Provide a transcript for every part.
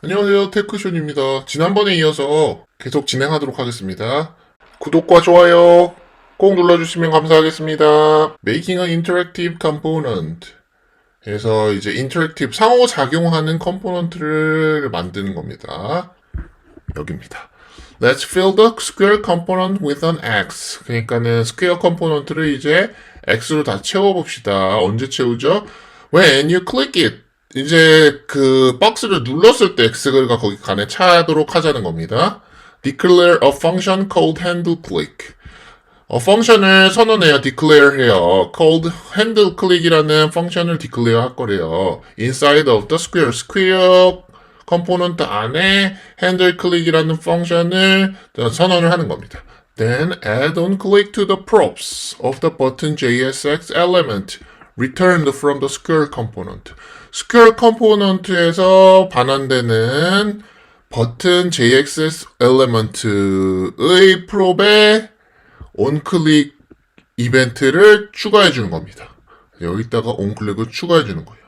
안녕하세요, 테크쇼입니다. 지난번에 이어서 계속 진행하도록 하겠습니다. 구독과 좋아요 꼭 눌러주시면 감사하겠습니다. Making an interactive component. 그래서 이제 interactive 상호작용하는 컴포넌트를 만드는 겁니다. 여기입니다. Let's fill the square component with an x. 그러니까는 스퀘어 컴포넌트를 이제 x로 다 채워봅시다. 언제 채우죠? When you click it. 이제 그 박스를 눌렀을 때 x가 거기 간에 차도록 하자는 겁니다. Declare a function called handleClick. 펑션을 선언해요. declare 해요. called handleClick이라는 펑션을 declare 할 거래요. inside of the square. square 컴포넌트 안에 handleClick이라는 펑션을 선언을 하는 겁니다. Then add on click to the props of the button JSX element returned from the square component. 스퀘어 컴포넌트에서 반환되는 버튼 JSX 엘리먼트의 프롭에 온클릭 이벤트를 추가해 주는 겁니다. 여기다가 온클릭을 추가해 주는 거예요.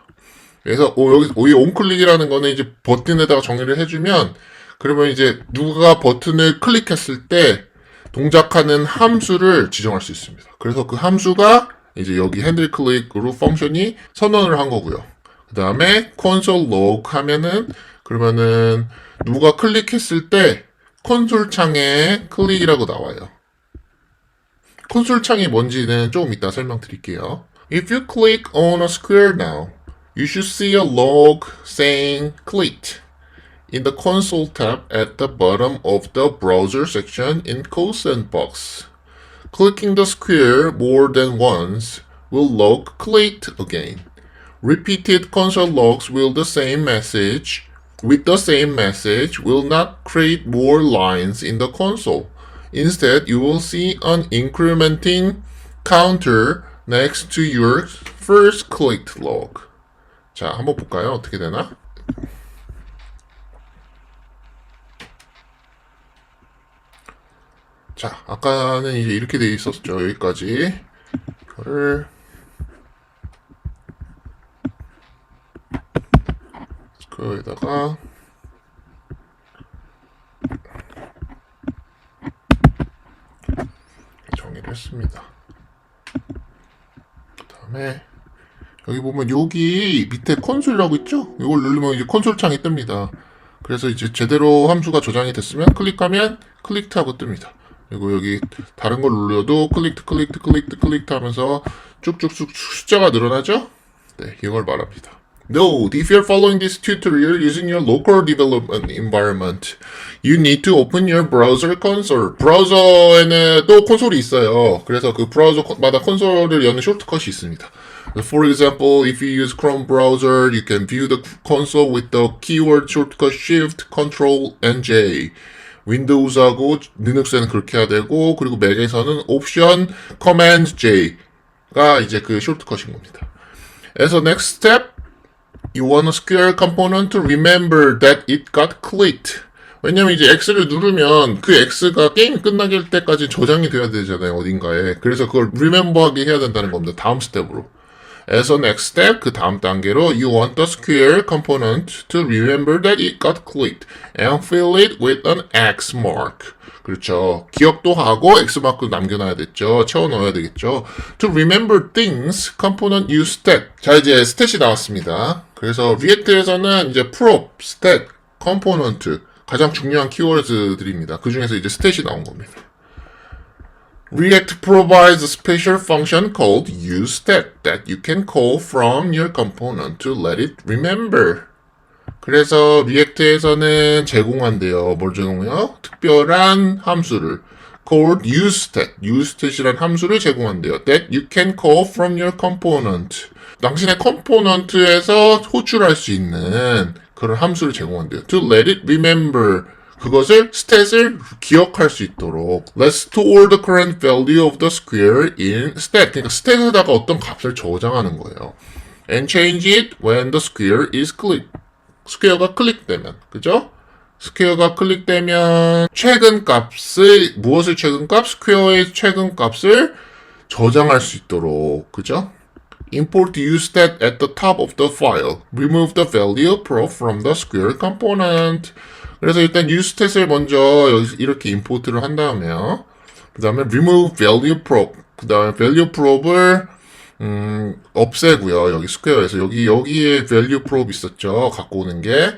그래서 여기 온클릭이라는 거는 이제 버튼에다가 정의를 해주면 그러면 이제 누가 버튼을 클릭했을 때 동작하는 함수를 지정할 수 있습니다. 그래서 그 함수가 이제 여기 핸들 클릭으로 펑션이 선언을 한 거고요. 그 다음에 콘솔 로그 하면은 그러면은 누가 클릭했을 때 콘솔 창에 클릭이라고 나와요. 콘솔 창이 뭔지는 조금 이따 설명드릴게요. If you click on a square now, you should see a log saying clicked in the console tab at the bottom of the browser section in code sandbox. Clicking the square more than once will log clicked again. Repeated console logs with the same message will not create more lines in the console. Instead, you will see an incrementing counter next to your first clicked log. 자, 한번 볼까요? 어떻게 되나? 자, 아까는 이제 이렇게 돼 있었죠. 여기까지. 이거를 여기다가 정의를 했습니다. 그 다음에 여기 보면 여기 밑에 콘솔이라고 있죠? 이걸 누르면 이제 콘솔 창이 뜹니다. 그래서 이제 제대로 함수가 저장이 됐으면 클릭하면 클릭트 하고 뜹니다. 그리고 여기 다른 걸 눌러도 클릭트 하면서 쭉쭉쭉 숫자가 늘어나죠? 네, 이걸 말합니다. Note, if you're following this tutorial using your local development environment, you need to open your browser console. 브라우저에는 또 콘솔이 있어요. 그래서 그 브라우저마다 콘솔을 여는 쇼트컷이 있습니다. For example, if you use Chrome browser, you can view the console with the keyword shortcut Shift, Control, and J. 윈도우즈하고 리눅스에는 그렇게 해야 되고, 그리고 맥에서는 옵션, 커맨드 J가 이제 그 쇼트컷인 겁니다. As a next step, you want a square component to remember that it got clicked. 왜냐면 이제 X를 누르면 그 X가 게임이 끝나길 때까지 저장이 돼야 되잖아요, 어딘가에. 그래서 그걸 remember하게 해야 된다는 겁니다. 다음 스텝으로. As a next step, 그 다음 단계로 you want the square component to remember that it got clicked and fill it with an X mark. 그렇죠. 기억도 하고 X 마크 남겨놔야 됐죠. 채워 넣어야 되겠죠. To remember things, component use stat. 자, 이제 스탯이 나왔습니다. 그래서 리액트에서는 이제 prop, stat, component 가장 중요한 키워드들입니다. 그 중에서 이제 스탯이 나온 겁니다. React provides a special function called useStat that you can call from your component to let it remember. 그래서 리액트에서는 제공한대요. 뭘 제공해요? 특별한 함수를 called useStat, useStat이란 함수를 제공한대요. That you can call from your component. 당신의 컴포넌트에서 호출할 수 있는 그런 함수를 제공한대요. To let it remember. 그것을 스탯을 기억할 수 있도록 Let's store the current value of the square in stat. 그러니까 스탯에다가 어떤 값을 저장하는 거예요. And change it when the square is clicked. 스퀘어가 클릭되면, 그죠? 스퀘어가 클릭되면 최근 값을 무엇을 최근 값? 스퀘어의 최근 값을 저장할 수 있도록, 그죠? import useStat at the top of the file. remove the value prop from the square component. 그래서 일단 useStat을 먼저 이렇게 임포트를 한 다음에요. 그 다음에 remove value prop. 그 다음에 value prop을 없애고요. 여기 스퀘어에서 여기에 value prop 있었죠. 갖고 오는 게.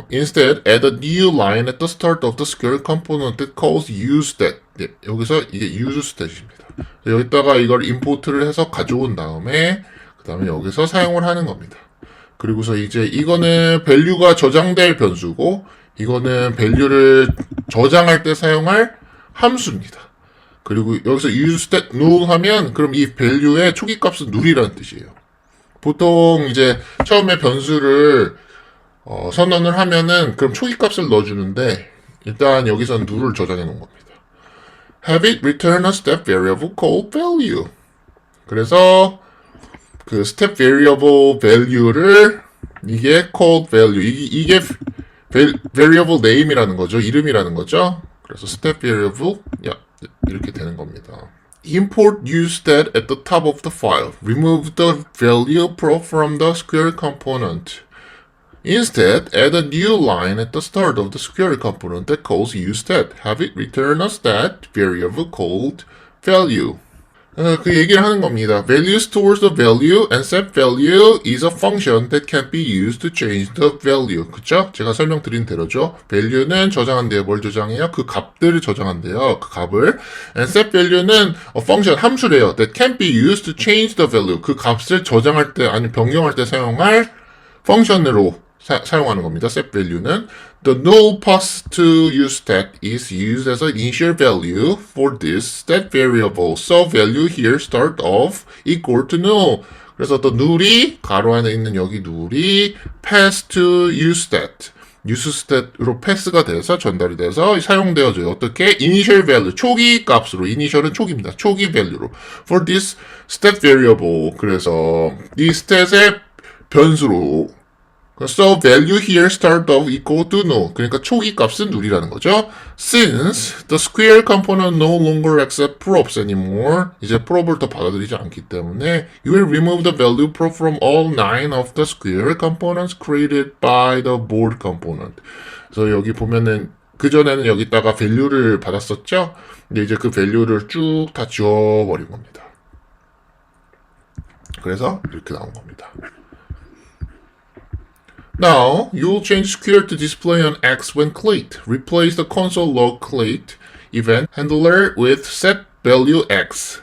Instead, add a new line at the start of the square component that calls useStat. 네, 여기서 이게 useStat입니다. 여기다가 이걸 임포트를 해서 가져온 다음에 그 다음에 여기서 사용을 하는 겁니다. 그리고서 이제 이거는 value가 저장될 변수고 이거는 value를 저장할 때 사용할 함수입니다. 그리고 여기서 useStat null 하면 그럼 이 value의 초기 값은 null이라는 뜻이에요. 보통 이제 처음에 변수를 선언을 하면은 그럼 초기 값을 넣어주는데 일단 여기서는 null을 저장해 놓은 겁니다. Have it return a step variable called value. 그래서 그 step variable value를 이게 called value 이게 variable name이라는 거죠. 이름이라는 거죠. 그래서 step variable 이렇게 되는 겁니다. Import useStat at the top of the file. Remove the value prop from the square component. Instead, add a new line at the start of the square component that calls useStat. Have it return a stat variable called value. 그 얘기를 하는 겁니다. Value stores the value and set value is a function that can be used to change the value. 그쵸? 제가 설명드린 대로죠. value는 저장한대요. 뭘 저장해요? 그 값들을 저장한대요. 그 값을. And set value는 a function, 함수래요. That can be used to change the value. 그 값을 저장할 때, 아니 변경할 때 사용할 펑션으로 사용하는 겁니다. set value는 the null passed to useStat is used as an initial value for this stat variable. So value here start of equal to null. 그래서 the null이 가로 안에 있는 여기 null이 pass to useStat. useStat으로 패스가 돼서 전달이 돼서 사용되어져요. 어떻게? initial value, 초기 값으로. initial은 초기입니다. 초기 value로. for this stat variable. 그래서 이 stat의 변수로. So value here start of equal to null. 그러니까 초기 값은 null이라는 거죠. Since the square component no longer accept props anymore. 이제 prop을 더 받아들이지 않기 때문에 you will remove the value prop from all 9 of the square components created by the board component. 그래서 여기 보면은 그전에는 여기다가 value를 받았었죠. 근데 이제 그 value를 쭉 다 지워버린 겁니다. 그래서 이렇게 나온 겁니다. Now, you'll change square to display on X when clicked. Replace the console log clicked event handler with set value X.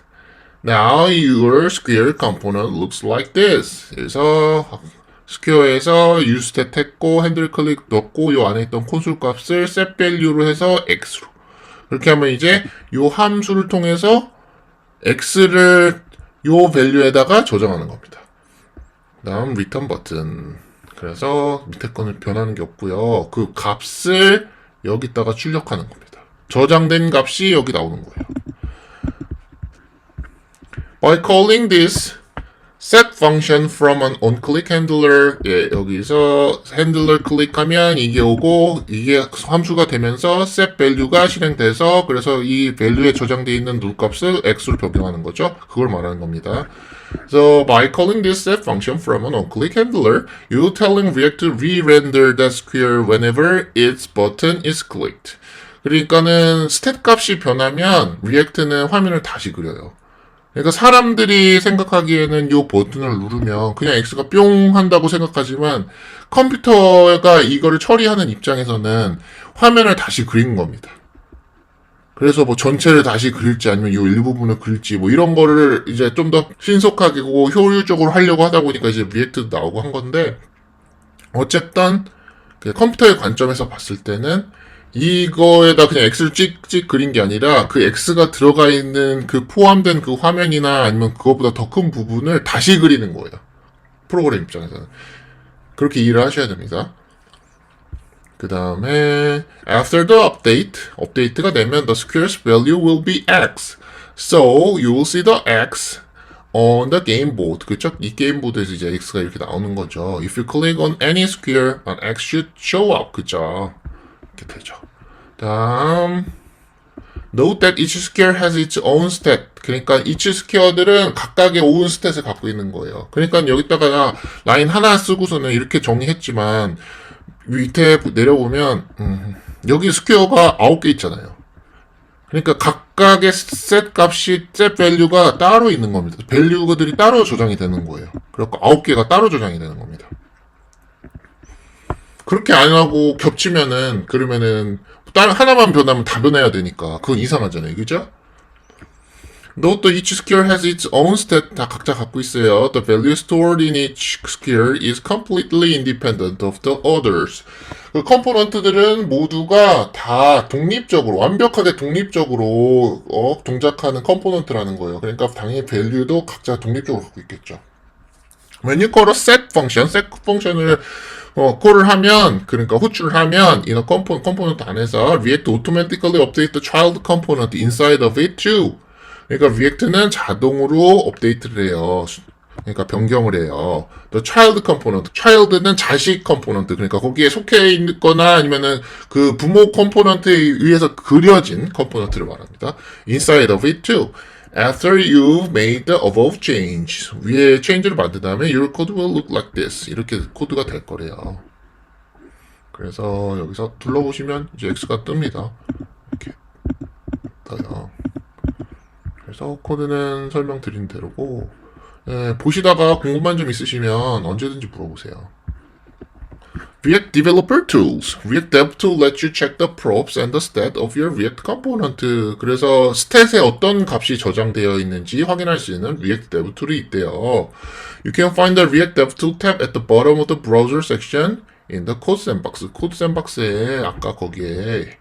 Now, your square component looks like this. 그래서 스퀘어에서 useStat 했고 핸들 클릭 넣고 요 안에 있던 콘솔 값을 set value로 해서 X로. 그렇게 하면 이제 요 함수를 통해서 X를 요 value에다가 저장하는 겁니다. 다음 return 버튼. 그래서 밑에 거는 변하는 게 없고요. 그 값을 여기다가 출력하는 겁니다. 저장된 값이 여기 나오는 거예요. By calling this set function from an onClick handler, 여기서 handler 클릭하면 이게 오고 이게 함수가 되면서 set value가 실행돼서 그래서 이 value에 저장되어 있는 null 값을 x로 변경하는 거죠. 그걸 말하는 겁니다. So by calling this set function from an onClick handler, you're telling React to re-render that square whenever its button is clicked. 그러니까는 stat 값이 변하면 React는 화면을 다시 그려요. 그러니까 사람들이 생각하기에는 이 버튼을 누르면 그냥 X가 뿅 한다고 생각하지만 컴퓨터가 이거를 처리하는 입장에서는 화면을 다시 그리는 겁니다. 그래서 뭐 전체를 다시 그릴지 아니면 이 일부분을 그릴지 뭐 이런 거를 이제 좀 더 신속하게 효율적으로 하려고 하다 보니까 이제 리액트도 나오고 한 건데 어쨌든 컴퓨터의 관점에서 봤을 때는 이거에다 그냥 X를 찍찍 그린 게 아니라 그 X가 들어가 있는 그 포함된 그 화면이나 아니면 그것보다 더 큰 부분을 다시 그리는 거예요. 프로그램 입장에서는. 그렇게 이해를 하셔야 됩니다. 그 다음에 after the update, 업데이트가 되면 the square's value will be X. So you will see the X on the game board. 그쵸? 이 게임 보드에서 이제 X가 이렇게 나오는 거죠. If you click on any square, an X should show up. 그쵸? 이렇게 되죠. 다음 Note that each square has its own stat. 그러니까 each square들은 각각의 own stat을 갖고 있는 거예요. 그러니까 여기다가 라인 하나 쓰고서는 이렇게 정리했지만 밑에 내려보면 여기 스퀘어가 9개 있잖아요. 그러니까 각각의 셋 값이 셋 밸류가 따로 있는 겁니다. 밸류들이 따로 저장이 되는 거예요. 그래서 9개가 따로 저장이 되는 겁니다. 그렇게 안 하고 겹치면은 그러면은 다른 하나만 변하면 다 변해야 되니까 그건 이상하잖아요. 그죠? Note that each square has its own stat. 다 각자 갖고 있어요. The value stored in each square is completely independent of the others. 그 컴포넌트들은 모두가 다 독립적으로, 완벽하게 독립적으로 동작하는 컴포넌트라는 거예요. 그러니까 당연히 value도 각자 독립적으로 갖고 있겠죠. When you call a set function, set 펑션을 콜을 하면, 그러니까 호출을 하면, 이 컴포넌트 안에서 React automatically update the child component inside of it too. 그러니까 React는 자동으로 업데이트를 해요. 그러니까 변경을 해요. The child component. child는 자식 컴포넌트. 그러니까 거기에 속해 있거나 아니면은 그 부모 컴포넌트에 의해서 그려진 컴포넌트를 말합니다. Inside of it too. After you've made the above change. 위에 change를 만든 다음에 your code will look like this. 이렇게 코드가 될 거래요. 그래서 여기서 둘러보시면 이제 X가 뜹니다. 이렇게 떠요. 그래서 코드는 설명드린 대로고, 보시다가 궁금한 점 있으시면 언제든지 물어보세요. React Developer Tools. React Dev Tool lets you check the props and the stat of your React component. 그래서 스탯에 어떤 값이 저장되어 있는지 확인할 수 있는 React Dev Tool이 있대요. You can find the React Dev Tool tab at the bottom of the browser section in the Code Sandbox. Code Sandbox에 아까 거기에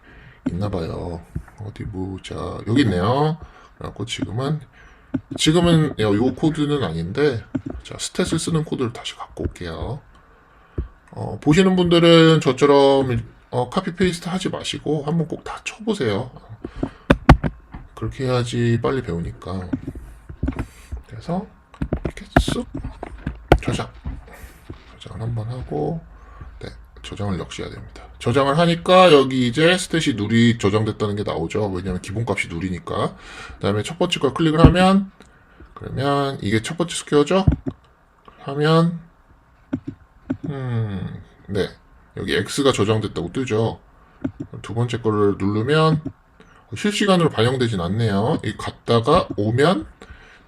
있나봐요. 어디 보자. 여기 있네요. 그래갖고 지금은 요 코드는 아닌데, 자, 스탯을 쓰는 코드를 다시 갖고 올게요. 보시는 분들은 저처럼 카피 페이스트 하지 마시고 한번 꼭 다 쳐보세요. 그렇게 해야지 빨리 배우니까. 그래서 이렇게 쑥 저장을 한번 하고, 네, 저장을 역시 해야 됩니다. 저장을 하니까 여기 이제 스탯이 저장됐다는 게 나오죠. 왜냐면 기본값이 누리니까. 그 다음에 첫 번째 걸 클릭을 하면, 그러면 이게 첫 번째 스퀘어죠? 하면 네, 여기 X가 저장됐다고 뜨죠. 두 번째 거를 누르면 실시간으로 반영되진 않네요. 이 갔다가 오면,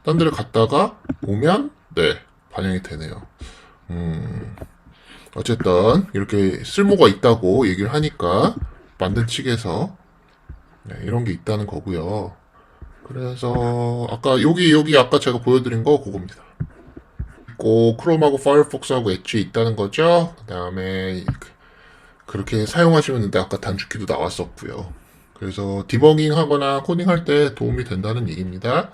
딴 데를 갔다가 오면, 네, 반영이 되네요. 어쨌든 이렇게 쓸모가 있다고 얘기를 하니까 만든 측에서 네, 이런 게 있다는 거고요. 그래서 아까 여기 아까 제가 보여드린 거 그겁니다. 크롬하고 파이어폭스하고 엣지에 있다는 거죠. 그 다음에 그렇게 사용하시면 되는데 아까 단축키도 나왔었고요. 그래서 디버깅 하거나 코딩 할 때 도움이 된다는 얘기입니다.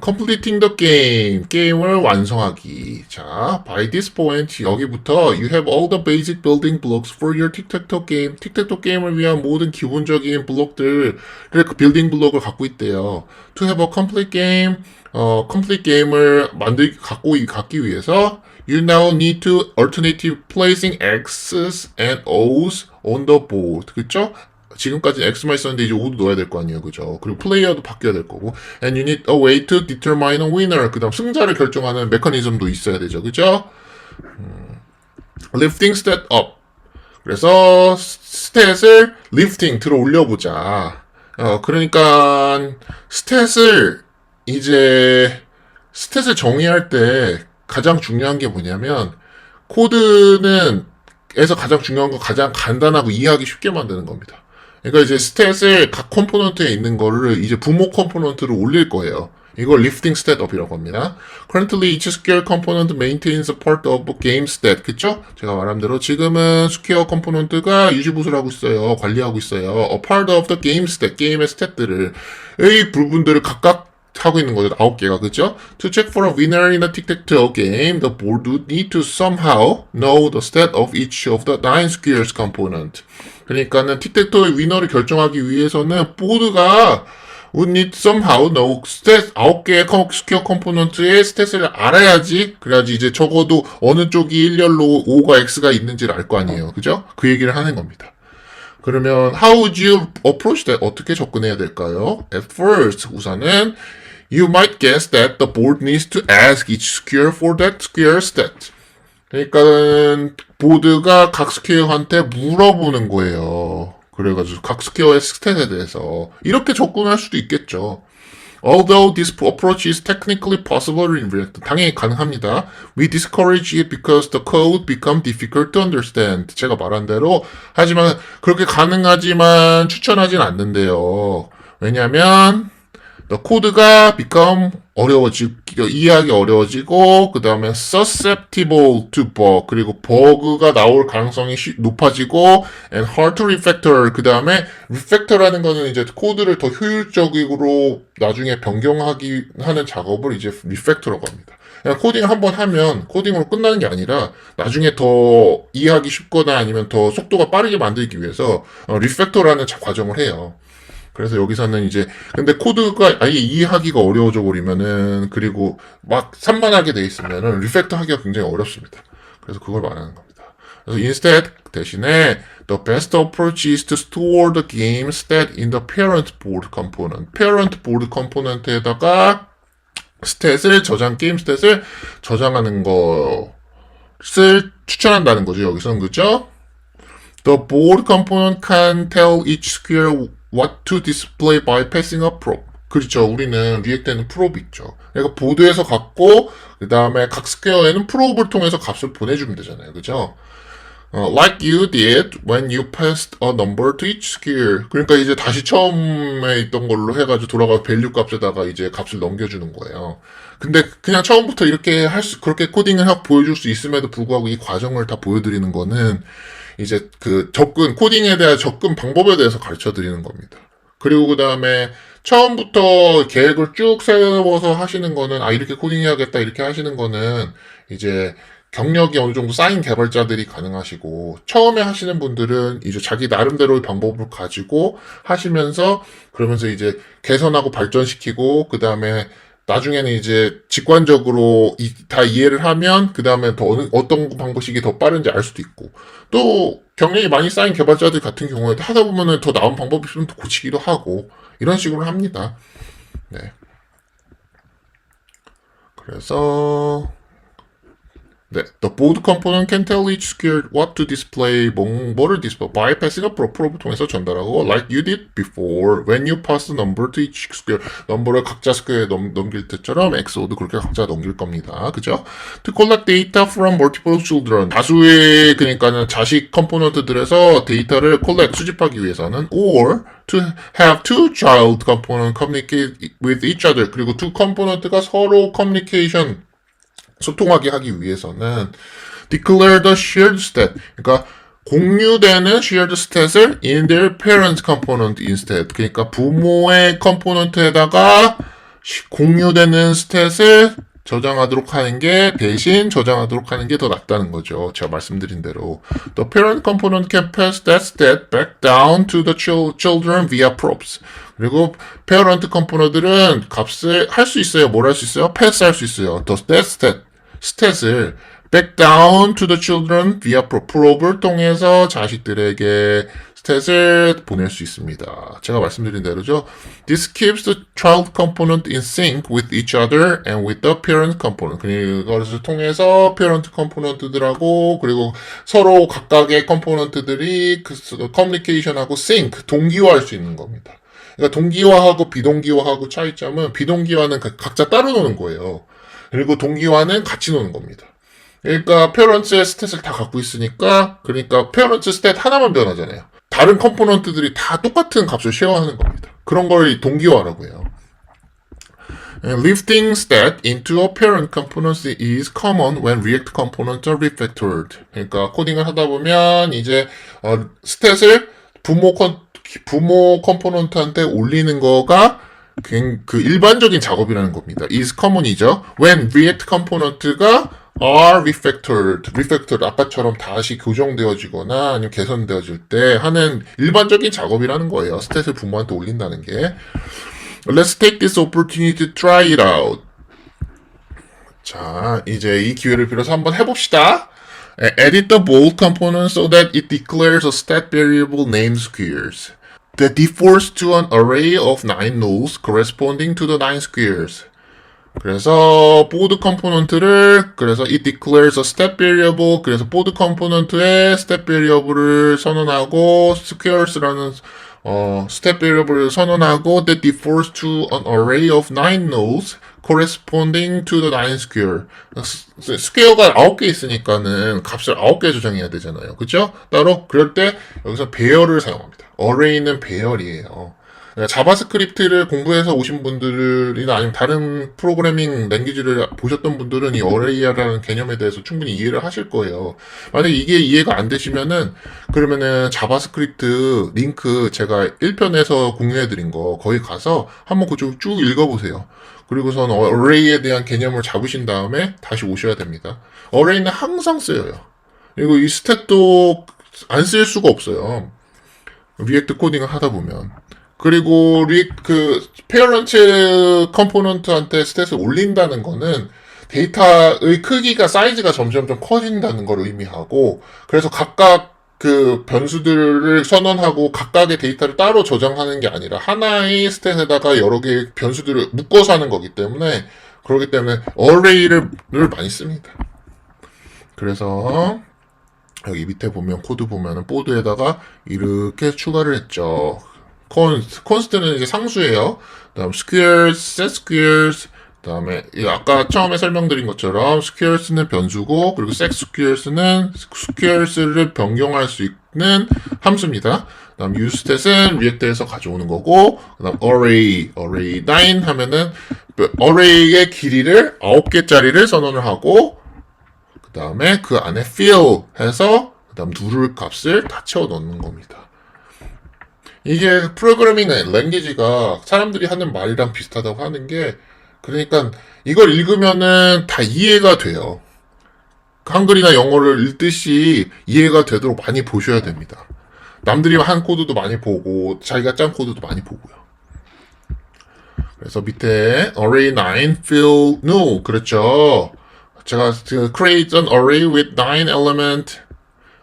completing the game. 게임을 완성하기. 자, by this point, 여기부터 you have all the basic building blocks for your tic-tac-toe game. 틱택토 게임을 위한 모든 기본적인 블록들을, 빌딩 블록을 갖고 있대요. To have a complete game, complete game을 갖기 위해서, you now need to alternative placing X's and O's on the board. 그쵸? 지금까지는 X만 있었는데 이제 O도 넣어야 될 거 아니에요. 그죠? 그리고 플레이어도 바뀌어야 될 거고. And you need a way to determine a winner. 그 다음 승자를 결정하는 메커니즘도 있어야 되죠. 그죠? lifting stat up. 그래서 스탯을 lifting 들어 올려보자. 그러니까 스탯을 정의할 때 가장 중요한 게 뭐냐면 코드에서 가장 중요한 건 가장 간단하고 이해하기 쉽게 만드는 겁니다. 그러니까 이제 스탯을 각 컴포넌트에 있는 거를 이제 부모 컴포넌트로 올릴 거예요. 이걸 lifting stat up이라고 합니다. Currently each square component maintains a part of a game stat. 그쵸? 제가 말한 대로 지금은 스퀘어 컴포넌트가 유지보수를 하고 있어요. 관리하고 있어요. A part of the game stat. 게임의 스탯들을 이 부분들을 각각 하고 있는 거죠. 9개가. 그죠? To check for a winner in a tic-tac-toe game, the board would need to somehow know the stat of each of the 9 squares component. 그러니까는 틱택토의 위너를 결정하기 위해서는 보드가 would need somehow know stat 9개의 스퀘어 컴포넌트의 스탯을 알아야지. 그래야지 이제 적어도 어느 쪽이 일렬로 O가 X가 있는지를 알 거 아니에요. 그죠? 그 얘기를 하는 겁니다. 그러면 how would you approach that? 어떻게 접근해야 될까요? At first, 우선은 you might guess that the board needs to ask each square for that square stat. 그러니까 보드가 각 스퀘어한테 물어보는 거예요. 그래가지고 각 스퀘어의 스탯에 대해서 이렇게 접근할 수도 있겠죠. Although this approach is technically possible in React, 당연히 가능합니다. We discourage it because the code become difficult to understand. 제가 말한 대로 하지만 그렇게 가능하지만 추천하진 않는데요. 왜냐하면 the 코드가 become 이해하기 어려워지고 그 다음에 susceptible to bug 그리고 버그가 나올 가능성이 높아지고 and hard to refactor 그 다음에 refactor라는 거는 이제 코드를 더 효율적으로 나중에 변경하기 하는 작업을 이제 refactor라고 합니다. 그냥 코딩을 한번 하면 코딩으로 끝나는 게 아니라 나중에 더 이해하기 쉽거나 아니면 더 속도가 빠르게 만들기 위해서 refactor라는 과정을 해요. 그래서 여기서는 이제 근데 코드가 아예 이해하기가 어려워져 버리면은 그리고 막 산만하게 돼 있으면은 리팩터 하기가 굉장히 어렵습니다. 그래서 그걸 말하는 겁니다. 그래서 instead 대신에 the best approach is to store the game stat in the parent board component. parent board component에다가 게임 스탯을 저장하는 것을 추천한다는 거죠. 여기서는 그죠? The board component can tell each square what to display by passing a probe. 그렇죠. 우리는 리액트에는 프로브 있죠. 그러니까 보드에서 갖고 그 다음에 각 스퀘어에는 프로브를 통해서 값을 보내주면 되잖아요. 그죠? Like you did when you passed a number to each square. 그러니까 이제 다시 처음에 있던 걸로 해가지고 돌아가 밸류 값에다가 이제 값을 넘겨주는 거예요. 근데 그냥 처음부터 이렇게 그렇게 코딩을 하고 보여줄 수 있음에도 불구하고 이 과정을 다 보여드리는 거는 이제 그 코딩에 대한 접근 방법에 대해서 가르쳐 드리는 겁니다. 그리고 그 다음에 처음부터 계획을 쭉 세워서 하시는 거는, 이렇게 코딩해야겠다, 이렇게 하시는 거는 이제 경력이 어느 정도 쌓인 개발자들이 가능하시고, 처음에 하시는 분들은 이제 자기 나름대로의 방법을 가지고 하시면서, 그러면서 이제 개선하고 발전시키고, 그 다음에 나중에는 이제 직관적으로 다 이해를 하면 그 다음에 더 어떤 방법이 더 빠른지 알 수도 있고 또 경력이 많이 쌓인 개발자들 같은 경우에 하다 보면은 더 나은 방법이 있으면 더 고치기도 하고 이런 식으로 합니다. 네. 그래서 네, the board component can tell each square what to display, 뭐를 display, by passing a probe 통해서 전달하고, like you did before, when you pass the number to each square, 넘버를 각자 스퀘어에 넘길 때처럼 XO도 그렇게 각자 넘길 겁니다. 그죠? To collect data from multiple children, 다수의, 그러니까는 자식 컴포넌트들에서 데이터를 수집하기 위해서는, or to have two child component communicate with each other, 그리고 two component가 서로 communication, 소통하게 하기 위해서는 declare the shared stat, 그러니까 공유되는 shared stat을 in their parent component instead, 그러니까 부모의 컴포넌트에다가 공유되는 스탯을 저장하도록 하는 게 대신 저장하도록 하는 게 더 낫다는 거죠. 제가 말씀드린 대로 the parent component can pass that stat back down to the children via probes. 그리고 페어런트 컴포너들은 값을 할 수 있어요. 뭘 할 수 있어요? 패스할 수 있어요. the 스탯을 back down to the children via probe를 통해서 자식들에게 스탯을 보낼 수 있습니다. 제가 말씀드린 대로죠. This keeps the child component in sync with each other and with the parent component. 그것을 통해서 parent 컴포넌트들하고 그리고 서로 각각의 컴포넌트들이 커뮤니케이션하고 sync, 동기화할 수 있는 겁니다. 그러니까 동기화하고 비동기화하고 차이점은 비동기화는 각자 따로 노는 거예요. 그리고 동기화는 같이 노는 겁니다. 그러니까 페어런츠의 스탯을 다 갖고 있으니까 그러니까 페어런츠 스탯 하나만 변하잖아요. 다른 컴포넌트들이 다 똑같은 값을 쉐어하는 겁니다. 그런 걸 동기화라고 해요. Lifting stat into a parent component is common when React components are refactored. 그러니까 코딩을 하다 보면 이제 스탯을 부모 컴포넌트한테 올리는 거가 그 일반적인 작업이라는 겁니다. is common이죠. When React 컴포넌트가 are refactored, 아까처럼 다시 교정되어지거나 아니면 개선되어질 때 하는 일반적인 작업이라는 거예요. 스탯을 부모한테 올린다는 게. Let's take this opportunity to try it out. 자, 이제 이 기회를 빌어서 한번 해봅시다. Edit the bold component so that it declares a stat variable named squares that defaults to an array of 9 nulls corresponding to the 9 squares. 그래서 보드 컴포넌트를 그래서 it declares a stat variable 그래서 보드 컴포넌트에 stat variable을 선언하고 squares라는 stat variable을 선언하고 that defaults to an array of 9 nulls corresponding to the 9 square. 스퀘어가 9개 있으니까는 값을 9개 조정해야 되잖아요. 그죠? 따로 그럴 때 여기서 배열을 사용합니다. array는 배열이에요. 자바스크립트를 공부해서 오신 분들이나 아니면 다른 프로그래밍 랭귀지를 보셨던 분들은 이 array라는 개념에 대해서 충분히 이해를 하실 거예요. 만약에 이게 이해가 안 되시면은 그러면은 자바스크립트 링크 제가 1편에서 공유해드린 거 거기 가서 한번 그쪽 쭉 읽어보세요. 그리고선 array에 대한 개념을 잡으신 다음에 다시 오셔야 됩니다. array는 항상 쓰여요. 그리고 이 스탯도 안 쓸 수가 없어요. 리액트 코딩을 하다 보면. 그리고 페어런트 컴포넌트한테 스탯을 올린다는 거는 데이터의 크기가 사이즈가 점점 좀 커진다는 걸 의미하고 그래서 각각 그 변수들을 선언하고 각각의 데이터를 따로 저장하는 게 아니라 하나의 스탯에다가 여러 개의 변수들을 묶어서 하는 거기 때문에 그렇기 때문에 array를 많이 씁니다. 그래서 여기 밑에 보면 코드 보면은 보드에다가 이렇게 추가를 했죠. const는 이제 상수예요. 그다음 squares, set squares, 그다음에 아까 처음에 설명드린 것처럼 squares는 변수고 그리고 set squares는 squares를 변경할 수 있는 함수입니다. 그다음 useStat은 react에서 가져오는 거고 그다음 array 9 하면은 array의 길이를 9개짜리를 선언을 하고 그다음에 그 안에 fill 해서 그다음 누를 값을 다 채워 넣는 겁니다. 이게 프로그래밍 랭귀지가 사람들이 하는 말이랑 비슷하다고 하는 게 그러니까 이걸 읽으면은 다 이해가 돼요. 한글이나 영어를 읽듯이 이해가 되도록 많이 보셔야 됩니다. 남들이 한 코드도 많이 보고 자기가 짠 코드도 많이 보고요. 그래서 밑에 array 9 fill new 그랬죠. 제가 create an array with 9 element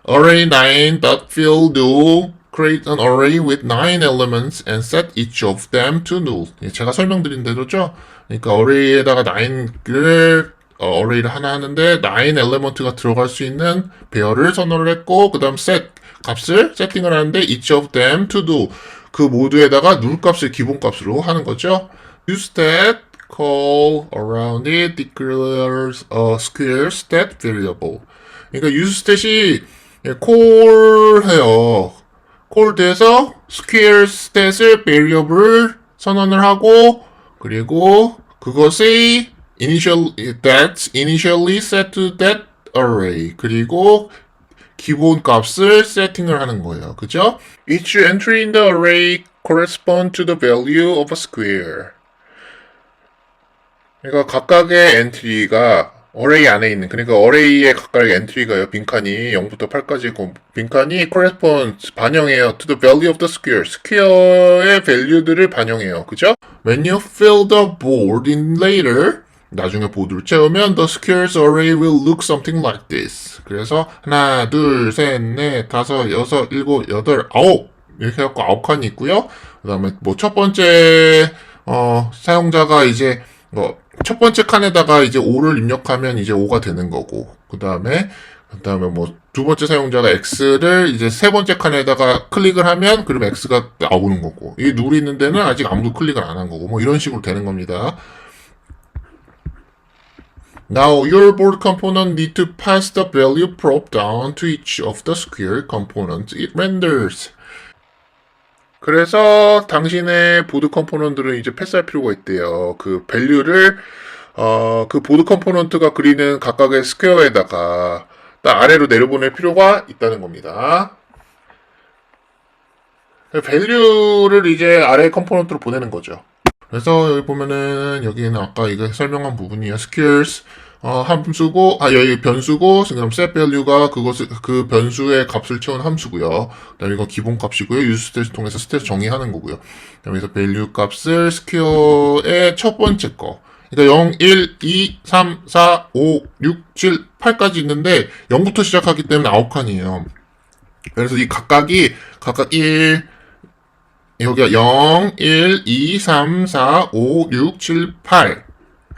array 9 dot fill new create an array with 9 elements and set each of them to null. 제가 설명드린 대로죠. 그러니까 array에다가 9를 array를 하나 하는데 9 element가 들어갈 수 있는 배열을 선언을 했고 그 다음 set 값을 세팅을 하는데 each of them to do 그 모두에다가 누를 값을 기본 값으로 하는 거죠. useStat call around it declares a square stat variable. 그러니까 useStat이 콜해요. 콜드에서 square stat을 variable 선언을 하고 그리고 그것이 initially set to that array 그리고 기본 값을 세팅을 하는 거예요. 그죠? Each entry in the array correspond to the value of a square. 그러니까 각각의 엔트리가 array 안에 있는 그러니까 array의 각각의 엔트리가요. 빈칸이 0부터 8까지 있고 빈칸이 correspond 반영해요. to the value of the square. 스퀘어의 밸류들을 반영해요. 그죠? When you fill the board in later 나중에 보드를 채우면 the squares array will look something like this. 그래서 하나, 둘, 셋, 넷, 다섯, 여섯, 일곱, 여덟, 아홉 이렇게 해갖고 9칸이 있고요. 그 다음에 뭐 첫 번째 사용자가 이제 첫 번째 칸에다가 이제 5를 입력하면 이제 5가 되는 거고 그 다음에 뭐 두 번째 사용자가 X를 이제 세 번째 칸에다가 클릭을 하면 그러면 X가 나오는 거고 이 누르 있는 데는 아직 아무도 클릭을 안 한 거고 뭐 이런 식으로 되는 겁니다. Now your board component need to pass the value prop down to each of the square components it renders. 그래서 당신의 보드 컴포넌트를 이제 패스할 필요가 있대요. 그 밸류를 그 보드 컴포넌트가 그리는 각각의 스퀘어에다가 딱 아래로 내려보낼 필요가 있다는 겁니다. 밸류를 이제 아래 컴포넌트로 보내는 거죠. 그래서 여기 보면은 여기는 아까 이거 설명한 부분이에요. squares 함수고 여기 변수고 그럼 set value가 그 변수의 값을 채운 함수고요. 그다음에 이거 기본 값이고요. useStat 통해서 스탯 정의하는 거고요. 그다음에 value 값을 스퀘어의 첫 번째 거 그러니까 0, 1, 2, 3, 4, 5, 6, 7, 8까지 있는데 0부터 시작하기 때문에 9칸이에요. 그래서 이 각각 1, 여기가 0, 1, 2, 3, 4, 5, 6, 7, 8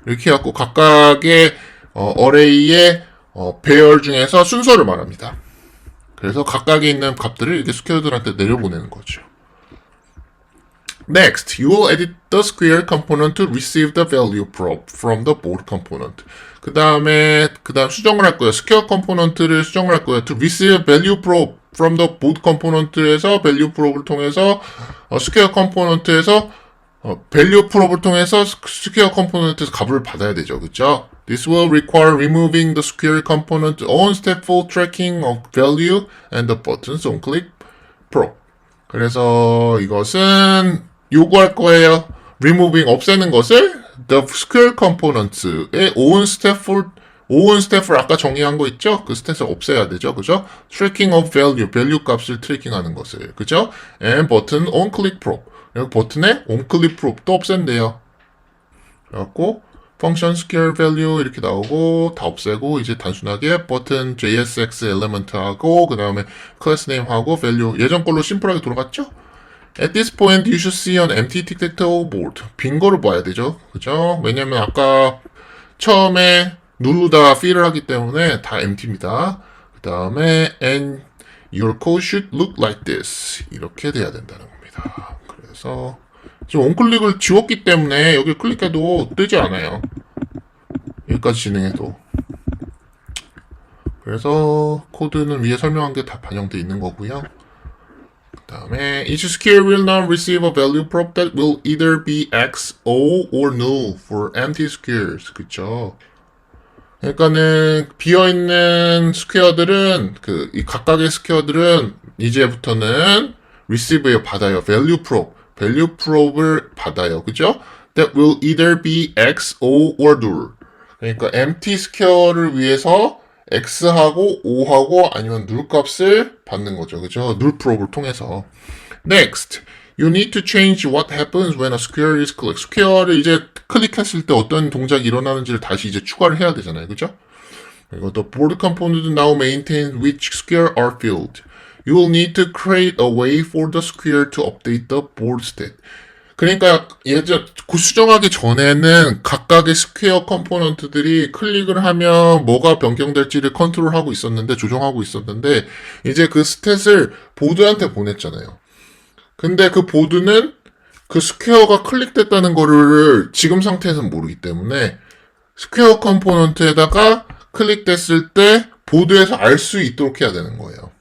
이렇게 해갖고 각각의 어레이의 배열 중에서 순서를 말합니다. 그래서 각각에 있는 값들을 이렇게 스퀘어들한테 내려보내는 거죠. Next, you will edit the square component to receive the value from the board component. 그 다음 수정을 할 거예요. 스퀘어 컴포넌트를 수정을 할 거예요. To receive value from the board component에서 value probe를 통해서 스퀘어 컴포넌트에서 value probe를 통해서 스퀘어 컴포넌트에서 값을 받아야 되죠. 그렇죠? This will require removing the square component on stateful tracking of value and the buttons on click probe. 그래서 이것은 요구할 거예요. removing 없애는 것을 the square components의 on stateful 아까 정의한 거 있죠? 그 스탯을 없애야 되죠. 그죠? tracking of value 값을 트래킹하는 것을. 그죠? and button on click probe. 여기 버튼에 on click probe도 없앤대요. 그래갖고 function square value 이렇게 나오고 다 없애고 이제 단순하게 버튼 JSX element 하고 그 다음에 class name 하고 value 예전 걸로 심플하게 돌아갔죠? At this point you should see an empty tic-tac-toe board. 빈 거를 봐야 되죠. 그죠? 왜냐면 아까 처음에 누르다가 fill을 하기 때문에 다 empty입니다. 그 다음에 and your code should look like this. 이렇게 돼야 된다는 겁니다. 그래서 지금 원클릭을 지웠기 때문에 여기 클릭해도 뜨지 않아요. 여기까지 진행해도. 그래서 코드는 위에 설명한 게 다 반영되어 있는 거고요. 그 다음에 each square will now receive a value probe that will either be X, O, or null for empty squares. 그쵸? 그러니까는 비어있는 스퀘어들은 이 각각의 스퀘어들은 이제부터는 receive에 받아요. value probe를 받아요. 그죠? That will either be X, O, or null. 그러니까 empty square를 위해서 X하고 O하고 아니면 null 값을 받는 거죠. 그죠? null probe를 통해서. Next, you need to change what happens when a square is clicked. 스퀘어를 이제 클릭했을 때 어떤 동작이 일어나는지를 다시 이제 추가를 해야 되잖아요. 그죠? 그리고 the board component now maintains which square are filled. You will need to create a way for the square to update the board state. 그러니까 예전 수정하기 전에는 각각의 스퀘어 컴포넌트들이 클릭을 하면 뭐가 변경될지를 컨트롤하고 있었는데 조정하고 있었는데 이제 그 스탯을 보드한테 보냈잖아요. 근데 그 보드는 그 스퀘어가 클릭됐다는 거를 지금 상태에서는 모르기 때문에 스퀘어 컴포넌트에다가 클릭됐을 때 보드에서 알 수 있도록 해야 되는 거예요.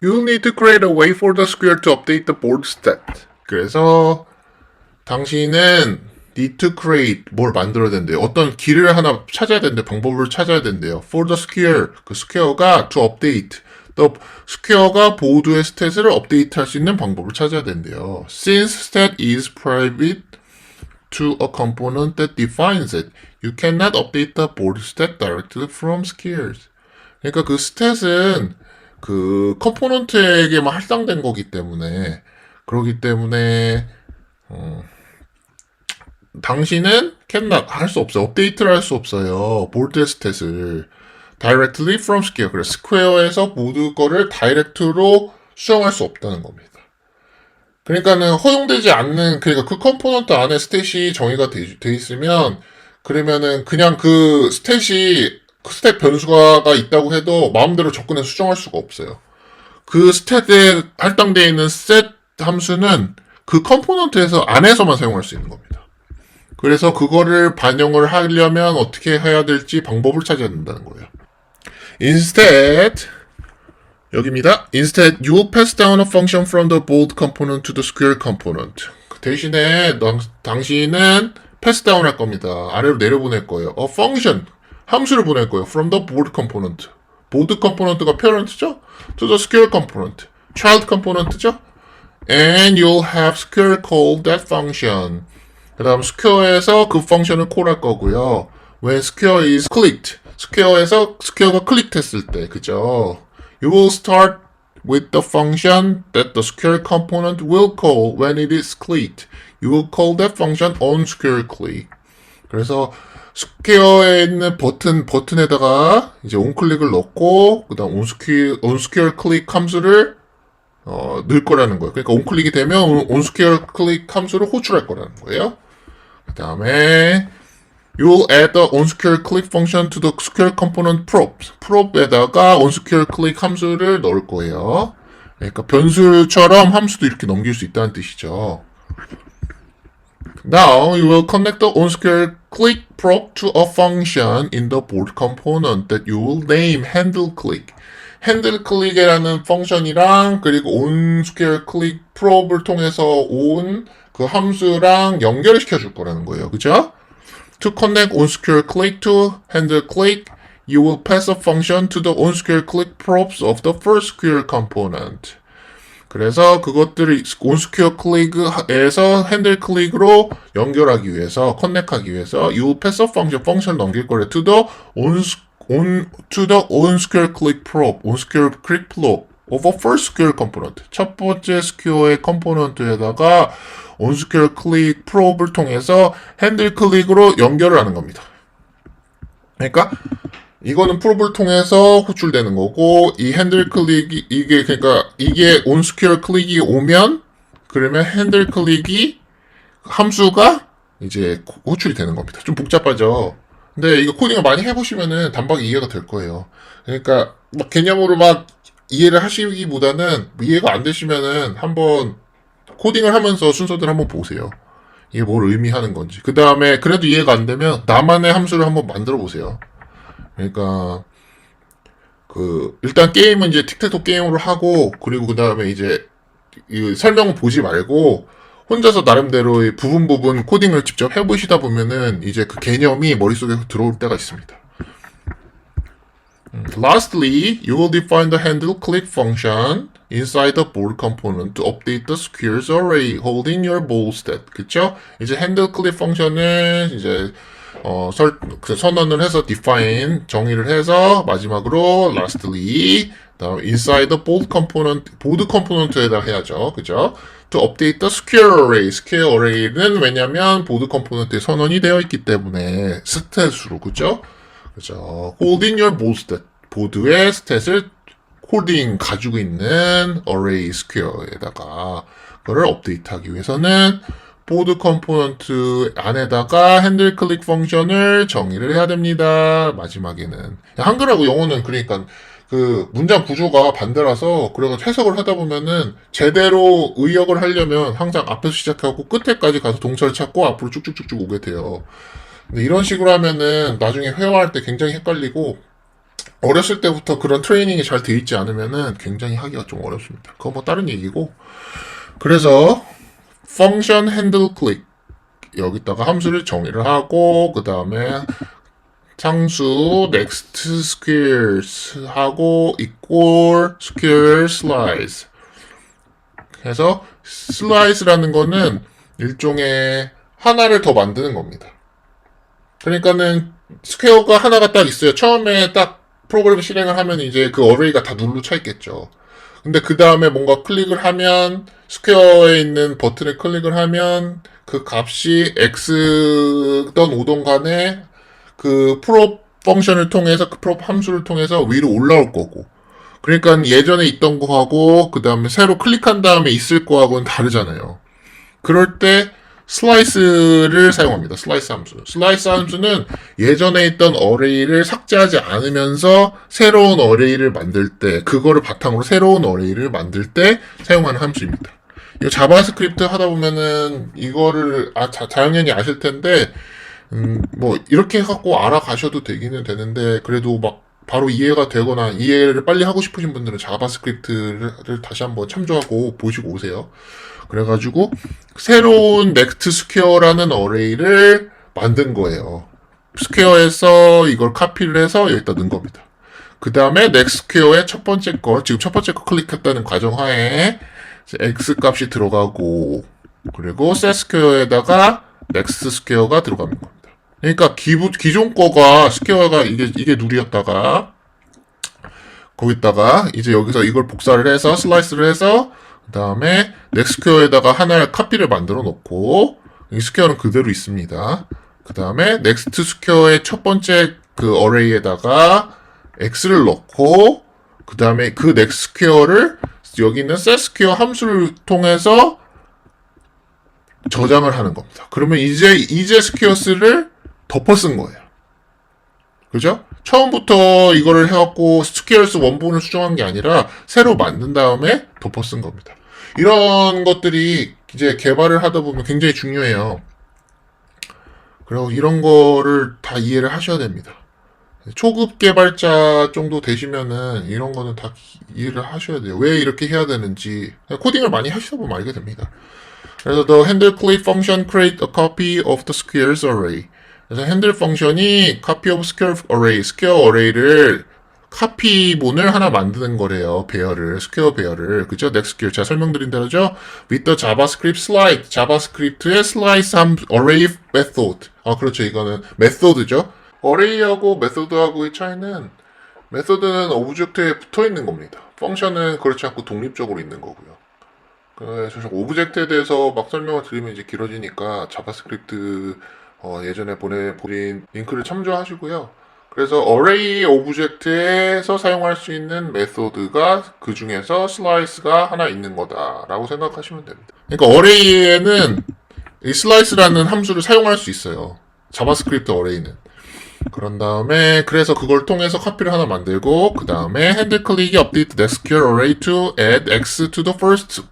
You need to create a way for the square to update the board state. 그래서 당신은 need to create 뭘 만들어야 된대요. 어떤 길을 하나 찾아야 된대요. 방법을 찾아야 된대요. For the square 그 스퀘어가 to update 또 스퀘어가 보드의 스탯을 업데이트할 수 있는 방법을 찾아야 된대요. Since stat is private to a component that defines it, you cannot update the board stat directly from squares. 그러니까 그 스탯은 그 컴포넌트에게만 할당된 거기 때문에 그러기 때문에 당신은 cannot 할 수 없어요. 업데이트를 할 수 없어요. 보드의 스탯을 directly from square. 그래서 스퀘어에서 모두 거를 다이렉트로 수정할 수 없다는 겁니다. 그러니까는 허용되지 않는 그러니까 그 컴포넌트 안에 스탯이 정의가 돼 있으면 그러면은 그냥 그 스탯이 그 스탯 변수가 있다고 해도 마음대로 접근해서 수정할 수가 없어요. 그 스탯에 할당되어 있는 set 함수는 그 컴포넌트에서 안에서만 사용할 수 있는 겁니다. 그래서 그거를 반영을 하려면 어떻게 해야 될지 방법을 찾아야 된다는 거예요. Instead, 여기입니다. Instead, you will pass down a function from the bold component to the square component. 대신에 당신은 pass down 할 겁니다. 아래로 내려보낼 거예요. A function, 함수를 보낼 거예요. From the board component. board component가 parent죠? To the square component. child component죠? And you'll have square call that function. 그 다음 스퀘어에서 그 펑션을 콜할 거고요. When square is clicked. 스퀘어에서 스퀘어가 클릭했을 때, 그죠? You will start with the function that the square component will call when it is clicked. You will call that function on square click. 그래서 스퀘어에 있는 버튼에다가 이제 온클릭을 넣고, 그 다음 온스퀘어 클릭 함수를, 넣을 거라는 거예요. 그러니까 온클릭이 되면 온스퀘어 클릭 함수를 호출할 거라는 거예요. 그 다음에, You'll add the onSquare click function to the square component prop. prop에다가 onSquare click 함수를 넣을 거예요. 그러니까 변수처럼 함수도 이렇게 넘길 수 있다는 뜻이죠. Now you will connect the onSquare click prop to a function in the board component that you will name handleClick. handleClick이라는 펑션이랑 그리고 onSquare click prop을 통해서 온 그 함수랑 연결을 시켜줄 거라는 거예요. 그죠? To connect onSquare click to handleClick, you will pass a function to the onSquare click props of the first square component. 그래서 그것들을 onSquare click에서 handleClick으로 연결하기 위해서, 커넥하기 위해서, you will pass a function 넘길 거래 to the onSquare click prop, onSquare click prop of a first square component. 첫 번째 스퀘어의 컴포넌트에다가 onSquare click prop을 통해서 handleClick으로 연결을 하는 겁니다. 그러니까 이거는 프롭을 통해서 호출되는 거고, 이 handleClick이 이게 onSquare click이 오면, 그러면 handleClick이 함수가 이제 호출이 되는 겁니다. 좀 복잡하죠. 근데 이거 코딩을 많이 해보시면은 단박에 이해가 될 거예요. 그러니까 막 개념으로 막 이해를 하시기보다는 이해가 안 되시면은 한번 코딩을 하면서 순서들 한번 보세요. 이게 뭘 의미하는 건지. 그 다음에 그래도 이해가 안 되면 나만의 함수를 한번 만들어 보세요. 그러니까 일단 게임은 이제 틱택토 게임으로 하고, 그리고 그 다음에 이제 이 설명을 보지 말고 혼자서 나름대로의 부분 코딩을 직접 해보시다 보면은 이제 그 개념이 머릿속에 들어올 때가 있습니다. Lastly, you will define the handleClick function inside the board component to update the squares array holding your ball stat. 그쵸? 이제 handleClick 펑션을 이제 선언을 해서 define 정의를 해서 마지막으로 lastly 다음 inside the board component 보드 컴포넌트에다 해야죠. 그죠? To update the square array. square array는 왜냐면 보드 컴포넌트에 선언이 되어 있기 때문에 스탯으로 그죠? 그죠? holding your ball stat. 보드의 스탯을 홀딩 가지고 있는 array square에다가 그거를 업데이트하기 위해서는 보드 컴포넌트 안에다가 handleClick 펑션을 정의를 해야 됩니다. 마지막에는 한글하고 영어는 그러니까 그 문장 구조가 반대라서 그래서 해석을 하다 보면은 제대로 의역을 하려면 항상 앞에서 시작하고 끝에까지 가서 동사를 찾고 앞으로 쭉쭉쭉쭉 오게 돼요. 근데 이런 식으로 하면은 나중에 회화할 때 굉장히 헷갈리고 어렸을 때부터 그런 트레이닝이 잘 돼 있지 않으면은 굉장히 하기가 좀 어렵습니다. 그거 뭐 다른 얘기고. 그래서 function handleClick 여기다가 함수를 정의를 하고 그 다음에 상수 next squares 하고 equal square slice 해서 slice라는 거는 일종의 하나를 더 만드는 겁니다. 그러니까는 스퀘어가 하나가 딱 있어요. 처음에 딱 프로그램 실행을 하면 이제 그 어레이가 다 룰로 차 있겠죠. 근데 그 다음에 뭔가 클릭을 하면 스퀘어에 있는 버튼을 클릭을 하면 그 값이 x든 5든 간에 그 프롭 펑션을 통해서 그 프롭 함수를 통해서 위로 올라올 거고, 그러니까 예전에 있던 거하고 그 다음에 새로 클릭한 다음에 있을 거하고는 다르잖아요. 그럴 때 슬라이스를 사용합니다. 슬라이스 함수. 슬라이스 함수는 예전에 있던 어레이를 삭제하지 않으면서 새로운 어레이를 만들 때, 그거를 바탕으로 새로운 어레이를 만들 때 사용하는 함수입니다. 이거 자바스크립트 하다 보면은 이거를 당연히 아실 텐데 뭐 이렇게 해갖고 알아가셔도 되기는 되는데, 그래도 막 바로 이해가 되거나 이해를 빨리 하고 싶으신 분들은 자바스크립트를 다시 한번 참조하고 보시고 오세요. 그래가지고 새로운 next square라는 어레이를 만든 거예요. 스퀘어에서 이걸 카피를 해서 여기다 넣은 겁니다. 그 다음에 next square의 첫 번째 거, 지금 첫 번째 거 클릭했다는 가정하에 x 값이 들어가고, 그리고 set square에다가 next square가 들어가는 겁니다. 그러니까 기존 거가 스퀘어가 이게 룰이었다가 거기다가 이제 여기서 이걸 복사를 해서 슬라이스를 해서 그 다음에 넥스퀘어에다가 하나의 카피를 만들어 놓고, 이 스퀘어는 그대로 있습니다. 그 다음에 next square의 첫 번째 그 array에다가 x를 넣고 그 다음에 그 next square를 여기 있는 set square 함수를 통해서 저장을 하는 겁니다. 그러면 이제 squares를 덮어 쓴 거예요. 그죠? 처음부터 이거를 해갖고 squares 원본을 수정한 게 아니라 새로 만든 다음에 덮어 쓴 겁니다. 이런 것들이 이제 개발을 하다 보면 굉장히 중요해요. 그리고 이런 거를 다 이해를 하셔야 됩니다. 초급 개발자 정도 되시면은 이런 거는 다 이해를 하셔야 돼요. 왜 이렇게 해야 되는지 코딩을 많이 하시다 보면 알게 됩니다. 그래서 the handle click function create a copy of the squares array. 그래서 handle 펑션이 copy of square array, square array를 카피본을 하나 만드는 거래요. 배열을, 스퀘어 배열을. 그죠? next square. 제가 설명드린 대로죠? with the javascript slide. 자바스크립트의 slice array method. 그렇죠. 이거는 method죠. array하고 method하고의 차이는 method는 오브젝트에 붙어 있는 겁니다. 펑션은 그렇지 않고 독립적으로 있는 거고요. 그래서 오브젝트에 대해서 막 설명을 드리면 이제 길어지니까 자바스크립트 예전에 보내드린 링크를 참조하시고요. 그래서 array 오브젝트에서 사용할 수 있는 메소드가 그 중에서 slice가 하나 있는 거다라고 생각하시면 됩니다. 그러니까 array에는 이 slice라는 함수를 사용할 수 있어요. 자바스크립트 array는. 그런 다음에 그래서 그걸 통해서 카피를 하나 만들고 그 다음에 핸들 클릭이 update the square array to add x to the first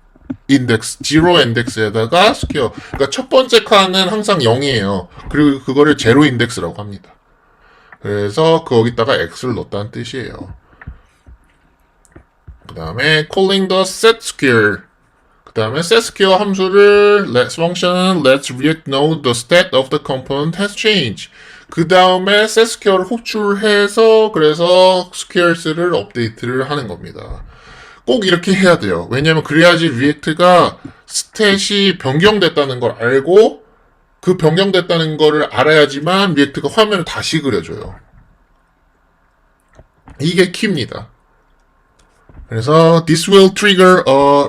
index, zero index에다가 square. 그러니까 첫 번째 칸은 항상 0이에요. 그리고 그거를 제로 인덱스라고 합니다. 그래서 거기다가 x를 넣었다는 뜻이에요. 그 다음에 calling the set square. 그 다음에 set square 함수를 let's function let's react know the state of the component has changed. 그 다음에 set square를 호출해서 그래서 squares를 업데이트를 하는 겁니다. 꼭 이렇게 해야 돼요. 왜냐면 그래야지 리액트가 스탯이 변경됐다는 걸 알고 그 변경됐다는 거를 알아야지만 리액트가 화면을 다시 그려줘요. 이게 키입니다. 그래서 this will trigger a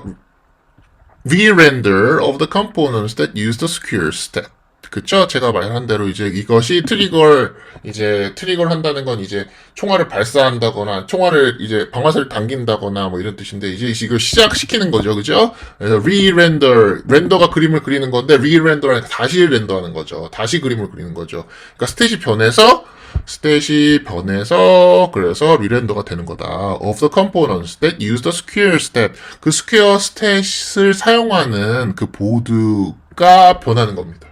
re-render of the components that use the square step. 그쵸? 제가 말한 대로 이제 이것이 트리거를 한다는 건 이제 총알을 발사한다거나 총알을 이제 방아쇠를 당긴다거나 뭐 이런 뜻인데 이제 이걸 시작시키는 거죠. 그죠? 그래서 re-render, 렌더가 그림을 그리는 건데 re-render하니까 다시 렌더하는 거죠. 다시 그림을 그리는 거죠. 그러니까 스탯이 변해서 그래서 re-render가 되는 거다. of the components that use the square step. 그 square stat을 사용하는 그 보드가 변하는 겁니다.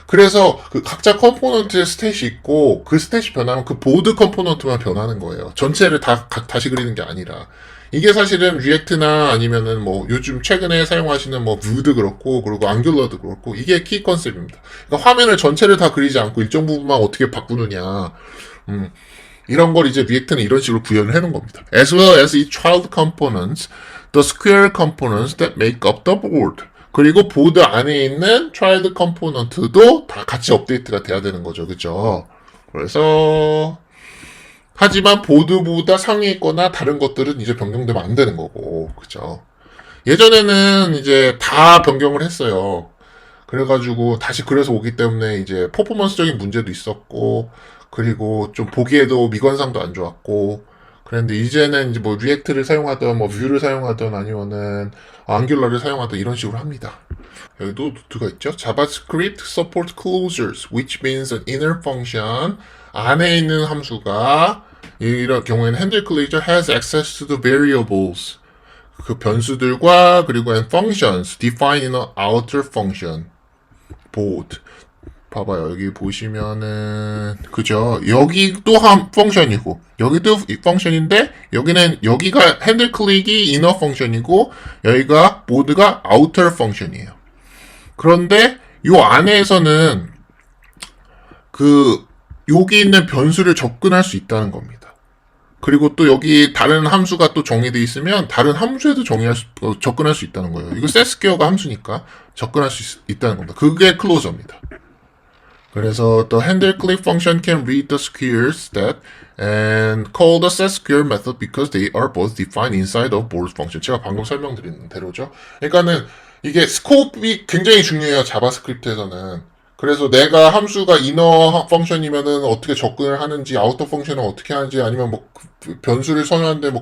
그래서 그 각자 컴포넌트의 스탯이 있고 그 스탯이 변하면 그 보드 컴포넌트만 변하는 거예요. 전체를 다시 그리는 게 아니라. 이게 사실은 리액트나 아니면은 뭐 요즘 최근에 사용하시는 뭐 뷰도 그렇고 그리고 앙귤러도 그렇고 이게 키 컨셉입니다. 그러니까 화면을 전체를 다 그리지 않고 일정 부분만 어떻게 바꾸느냐. 이런 걸 이제 리액트는 이런 식으로 구현을 해놓은 겁니다. As well as 이 child components, the square components that make up the board. 그리고 보드 안에 있는 child 컴포넌트도 다 같이 업데이트가 돼야 되는 거죠. 그죠? 그래서 하지만 보드보다 상위에 있거나 다른 것들은 이제 변경되면 안 되는 거고. 그죠? 예전에는 이제 다 변경을 했어요. 그래가지고 다시 그래서 오기 때문에 이제 퍼포먼스적인 문제도 있었고 그리고 좀 보기에도 미관상도 안 좋았고 그런데 이제는 이제 뭐 리액트를 사용하던 뭐 뷰를 사용하던 아니면은 앙귤러를 사용하던 이런 식으로 합니다. 여기도 노트가 있죠. JavaScript support closures, which means an inner function 안에 있는 함수가 이런 경우에는 handle closure has access to the variables 그 변수들과 그리고 and functions defined in an outer function board. 봐봐요. 여기 보시면은 그죠? 여기도 한 펑션이고 여기도 펑션인데 여기가 핸들 클릭이 이너 펑션이고 여기가 보드가 아우터 펑션이에요. 그런데 요 안에서는 여기 있는 변수를 접근할 수 있다는 겁니다. 그리고 또 여기 다른 함수가 또 정의되어 있으면 다른 함수에도 접근할 수 있다는 거예요. 이거 setSquare가 함수니까 접근할 수 있다는 겁니다. 그게 클로저입니다. 그래서 the handle click function can read the square stat and call the set square method because they are both defined inside of board function. 제가 방금 설명드린 대로죠. 그러니까는 이게 스코프이 굉장히 중요해요. 자바스크립트에서는. 그래서 내가 함수가 이너 펑션이면은 어떻게 접근을 하는지, 아우터 펑션은 어떻게 하는지, 아니면 뭐 변수를 선언하는데 뭐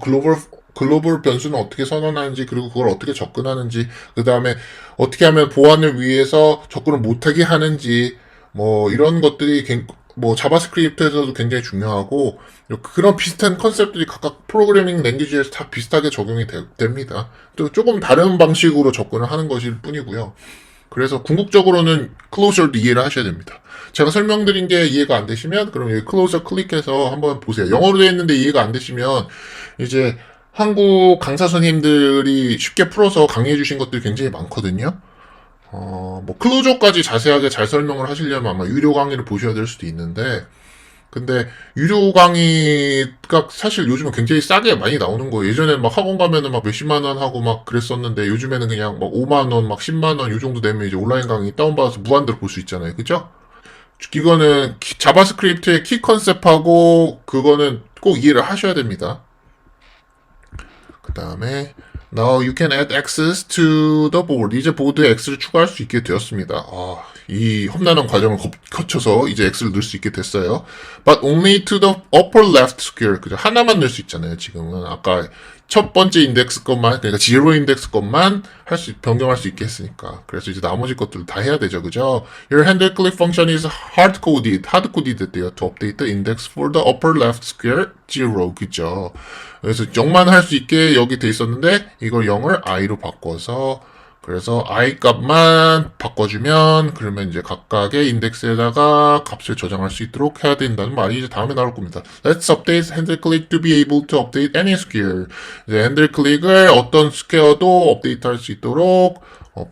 글로벌 변수는 어떻게 선언하는지, 그리고 그걸 어떻게 접근하는지, 그 다음에 어떻게 하면 보안을 위해서 접근을 못하게 하는지, 뭐 이런 것들이 뭐 자바스크립트에서도 굉장히 중요하고, 그런 비슷한 컨셉들이 각각 프로그래밍 랭귀지에서 다 비슷하게 적용이 됩니다. 또 조금 다른 방식으로 접근을 하는 것일 뿐이고요. 그래서 궁극적으로는 클로저도 이해를 하셔야 됩니다. 제가 설명드린 게 이해가 안 되시면 그럼 여기 클로저 클릭해서 한번 보세요. 영어로 되어 있는데 이해가 안 되시면 이제 한국 강사 선생님들이 쉽게 풀어서 강의해 주신 것들이 굉장히 많거든요. 뭐 클로저까지 자세하게 잘 설명을 하시려면 아마 유료 강의를 보셔야 될 수도 있는데, 근데 유료 강의가 사실 요즘은 굉장히 싸게 많이 나오는 거예요. 예전에 막 학원 가면은 막 몇십만 원 하고 막 그랬었는데, 요즘에는 그냥 막 5만 원, 막 10만 원 요 정도 되면 이제 온라인 강의 다운받아서 무한대로 볼 수 있잖아요. 그죠? 이거는 자바스크립트의 키 컨셉하고 그거는 꼭 이해를 하셔야 됩니다. 그 다음에 Now you can add access to the board. 이제 보드에 X를 추가할 수 있게 되었습니다. 이 험난한 과정을 거쳐서 이제 X를 넣을 수 있게 됐어요. But only to the upper left square. 그죠? 하나만 넣을 수 있잖아요. 지금은 아까 첫 번째 인덱스 것만, 그러니까 지로 인덱스 것만 변경할 수 있게 했으니까. 그래서 이제 나머지 것들을 다 해야 되죠. 그죠? Your handle click function is hard-coded 됐대요. To update the index for the upper left square 0. 그죠? 그래서 0만 할 수 있게 여기 돼 있었는데, 이걸 0을 i로 바꿔서, 그래서 i 값만 바꿔주면, 그러면 이제 각각의 인덱스에다가 값을 저장할 수 있도록 해야 된다는 말이 이제 다음에 나올 겁니다. Let's update handle click to be able to update any square. 이제 핸들 클릭을 어떤 스퀘어도 업데이트할 수 있도록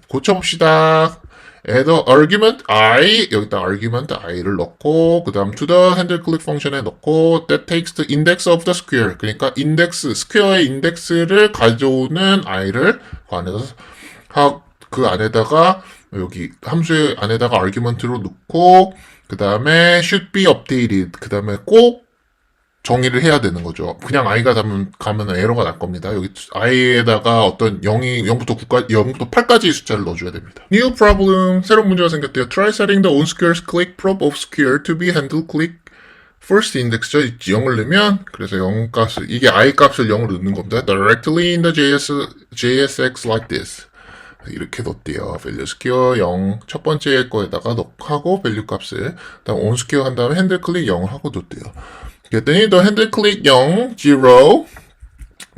고쳐봅시다. add argument i, 여기다 argument i를 넣고, 그 다음 to the handle click 펑션에 넣고, that takes the index of the square. 그러니까 스퀘어의 인덱스를 가져오는 i를 그 안에다가 여기 함수의 안에다가 argument로 넣고, 그 다음에 should be updated. 그 다음에 꼭 정의를 해야 되는 거죠. 그냥 i가 가면 에러가 날 겁니다. 여기 i에다가 어떤 0부터 8까지의 숫자를 넣어줘야 됩니다. New problem. 새로운 문제가 생겼대요. Try setting the onSquare's click prop of square to be handle click first index죠. 0을 넣으면, 그래서 0 값을, 이게 i 값을 0으로 넣는 겁니다. Directly in the JSX like this. 이렇게 넣었대요. value square 0 첫 번째 거에다가 하고 value 값을, 그다음 on square 한 다음에 핸들 클릭 0을 하고 넣었대요. 그랬더니 the handle click 0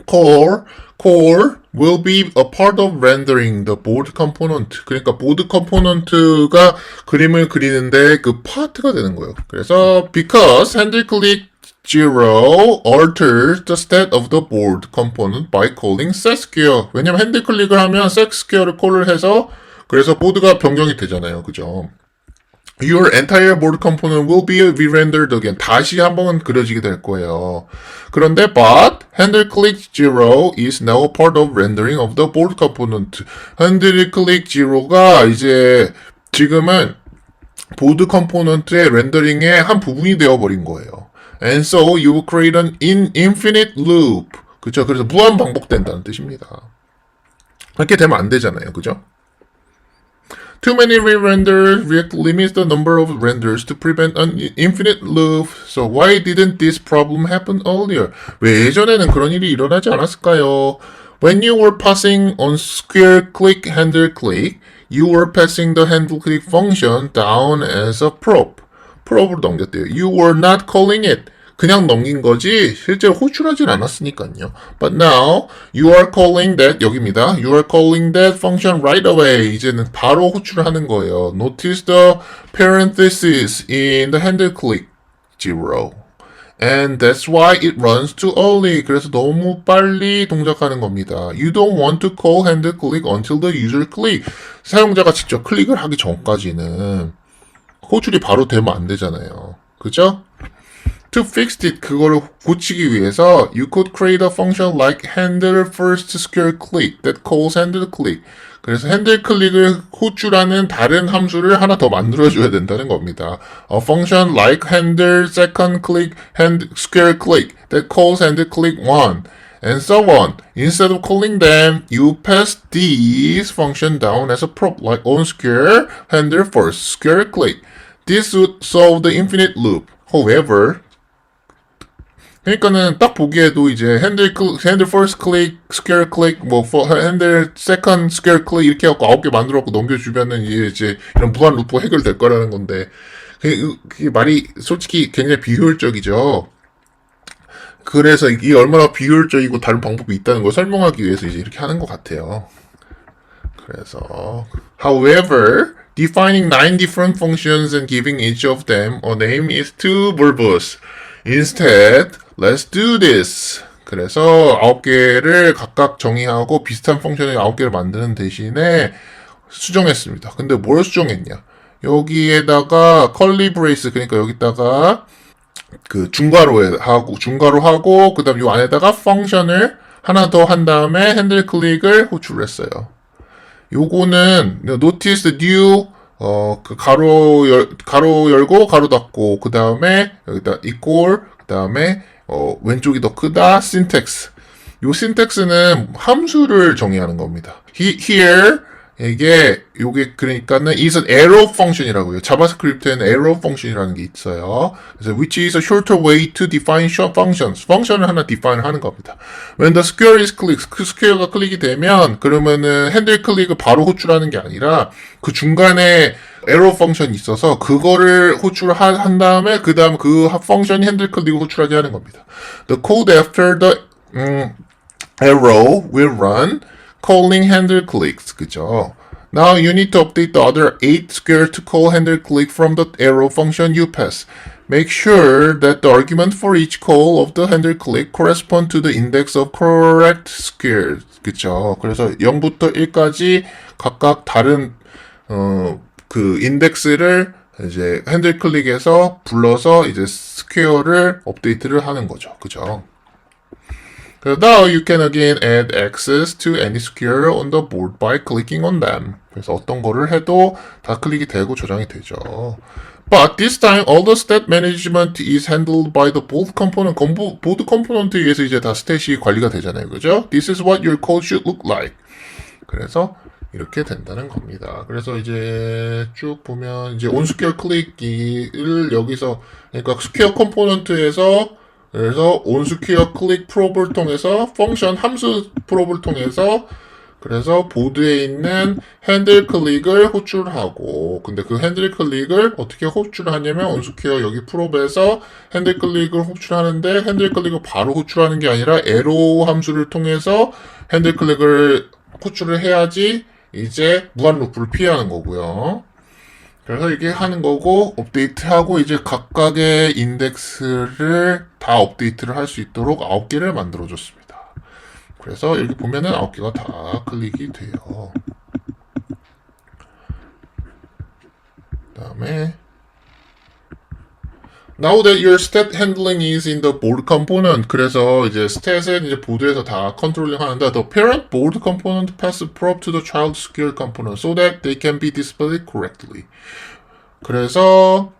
core will be a part of rendering the board component. 그러니까 보드 컴포넌트가 그림을 그리는데 그 파트가 되는 거예요. 그래서 because handle click 0 alters the state of the board component by calling setSquare. 왜냐면 핸들 클릭을 하면 setSquare를 콜을 해서, 그래서 보드가 변경이 되잖아요. 그죠? Your entire board component will be re-rendered again. 다시 한번 그려지게 될 거예요. 그런데 but handle click 0 is now part of rendering of the board component. 핸들 클릭 0가 이제 지금은 보드 컴포넌트의 렌더링의 한 부분이 되어버린 거예요. And so you will create an infinite loop. 그죠? 그래서 무한 반복된다는 뜻입니다. 이렇게 되면 안 되잖아요. 그죠? Too many re-renders limits the number of renders to prevent an infinite loop. So why didn't this problem happen earlier? 왜 예전에는 그런 일이 일어나지 않았을까요? When you were passing on square click handle click, you were passing the handle click function down as a prop. prop으로 넘겼대요. You were not calling it. 그냥 넘긴 거지 실제로 호출하진 않았으니까요. But now you are calling that, 여기입니다. You are calling that function right away. 이제는 바로 호출하는 거예요. Notice the parenthesis in the handle click 0. And that's why it runs too early. 그래서 너무 빨리 동작하는 겁니다. You don't want to call handle click until the user click. 사용자가 직접 클릭을 하기 전까지는 호출이 바로 되면 안 되잖아요. 그죠? To fix it, 그거를 고치기 위해서 you could create a function like handle first square click that calls handle click. 그래서 핸들 클릭을 호출하는 다른 함수를 하나 더 만들어줘야 된다는 겁니다. A function like handle second click square click that calls handle click 1. and so on. Instead of calling them, you pass these function down as a prop, like on square handle first, square click. This would solve the infinite loop. However, 그러니까는 딱 보기에도 이제 핸들 first click, square click, 뭐 핸들 second square click 이렇게 해갖고 9개 만들어갖고 넘겨주면은 이제 이런 무한 루프 해결될 거라는 건데 그게 말이 솔직히 굉장히 비효율적이죠. 그래서 이게 얼마나 비효율적이고 다른 방법이 있다는 걸 설명하기 위해서 이제 이렇게 하는 것 같아요. 그래서 however, defining 9 different functions and giving each of them a name is too verbose. Instead, let's do this. 그래서 9개를 각각 정의하고 비슷한 펑션을 9개를 만드는 대신에 수정했습니다. 근데 뭘 수정했냐? 여기에다가 컬리 브레이스, 그러니까 여기다가 그 중괄호 하고 그다음 요 안에다가 펑션을 하나 더 한 다음에 핸들 클릭을 호출을 했어요. 요거는 notice the new 그 가로 열고 가로 닫고 그 다음에 여기다 equal 그 다음에 왼쪽이 더 크다 syntax. 요 syntax는 함수를 정의하는 겁니다. Here 요게 그러니까는 is an arrow function이라고요. 자바스크립트에는 arrow function이라는 게 있어요. 그래서 which is a shorter way to define functions. 펑션을 하나 define 하는 겁니다. When the square is clicked, 그 스퀘어가 클릭이 되면 그러면은 핸들 클릭을 바로 호출하는 게 아니라 그 중간에 arrow 펑션이 있어서 그거를 호출한 다음에 그 펑션이 핸들 클릭을 호출하게 하는 겁니다. The code after the arrow will run calling handle clicks, 그죠? Now you need to update the other 8 square to call handle click from the arrow function you pass. Make sure that the argument for each call of the handle click correspond to the index of correct squares, 그죠? 그래서 0부터 1까지 각각 다른 그 인덱스를 이제 핸들 클릭해서 불러서 이제 스퀘어를 업데이트를 하는 거죠, 그죠? Now you can again add access to any square on the board by clicking on them. 그래서 어떤 거를 해도 다 클릭이 되고 조정이 되죠. But this time all the state management is handled by the board component. 보드 컴포넌트에 의해서 이제 다 스탯이 관리가 되잖아요, 그죠? This is what your code should look like. 그래서 이렇게 된다는 겁니다. 그래서 이제 쭉 보면 이제 on square 클릭을 여기서 그러니까 스퀘어 컴포넌트에서 그래서 onSquare click 프롭을 통해서 펑션 함수 프롭을 통해서 그래서 보드에 있는 핸들 클릭을 호출하고 근데 그 핸들 클릭을 어떻게 호출하냐면 onSquare 여기 프롭에서 핸들 클릭을 호출하는데 핸들 클릭을 바로 호출하는 게 아니라 arrow 함수를 통해서 핸들 클릭을 호출을 해야지 이제 무한 루프를 피하는 거고요. 그래서 이게 하는 거고 업데이트하고 이제 각각의 인덱스를 다 업데이트를 할 수 있도록 9개를 만들어 줬습니다. 그래서 여기 보면은 9개가 다 클릭이 돼요. 그다음에 Now that your stat handling is in the board component, 그래서 이제 스탯은 이제 보드에서 다 컨트롤링 하는데 the parent board component passes prop to the child square component so that they can be displayed correctly. 그래서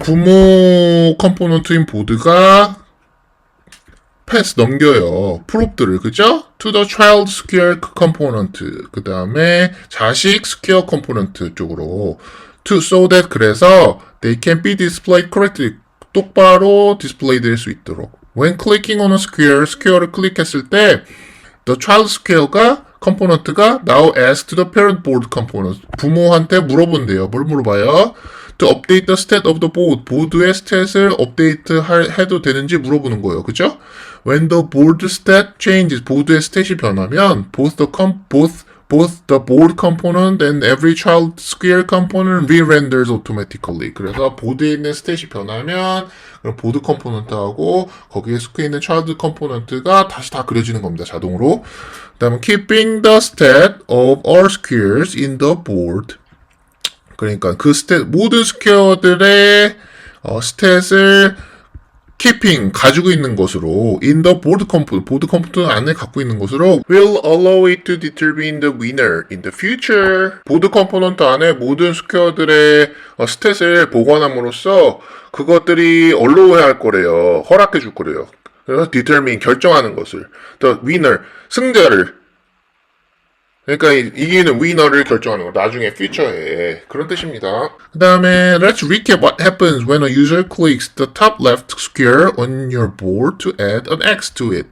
부모 컴포넌트인 보드가 패스 넘겨요. 프롭들을, 그죠? to the child square component. 그 다음에 자식 스퀘어 컴포넌트 쪽으로. so that 그래서 they can be displayed correctly. 똑바로 디스플레이 될 수 있도록. When clicking on a square, 스퀘어를 클릭했을 때 the child square가 컴포넌트가 now ask to the parent board component. 부모한테 물어본대요. 뭘 물어봐요? To update the state of the board. 보드의 스탯을 업데이트 해도 되는지 물어보는 거예요. 그죠? When the board stat changes. 보드의 스탯이 변하면 both the board component and every child square component re-renders automatically. 그래서 보드에 있는 스탯이 변하면 그럼 보드 컴포넌트하고 거기에 속해 있는 child 컴포넌트가 다시 다 그려지는 겁니다. 자동으로. 그다음에 keeping the stat of all squares in the board. 그러니까 그 스탯 모든 스퀘어들의 스탯을 keeping 가지고 있는 것으로 in the board component 보드 컴포넌트 안에 갖고 있는 것으로 will allow it to determine the winner in the future. 보드 컴포넌트 안에 모든 스퀘어들의 스탯을 보관함으로써 그것들이 allow 할 거래요. 허락해 줄 거래요. 그래서 determine 결정하는 것을. the winner 승자를. 그러니까 이기는 위너를 결정하는 거. 나중에 future에 그런 뜻입니다. 그 다음에 let's recap what happens when a user clicks the top left square on your board to add an X to it.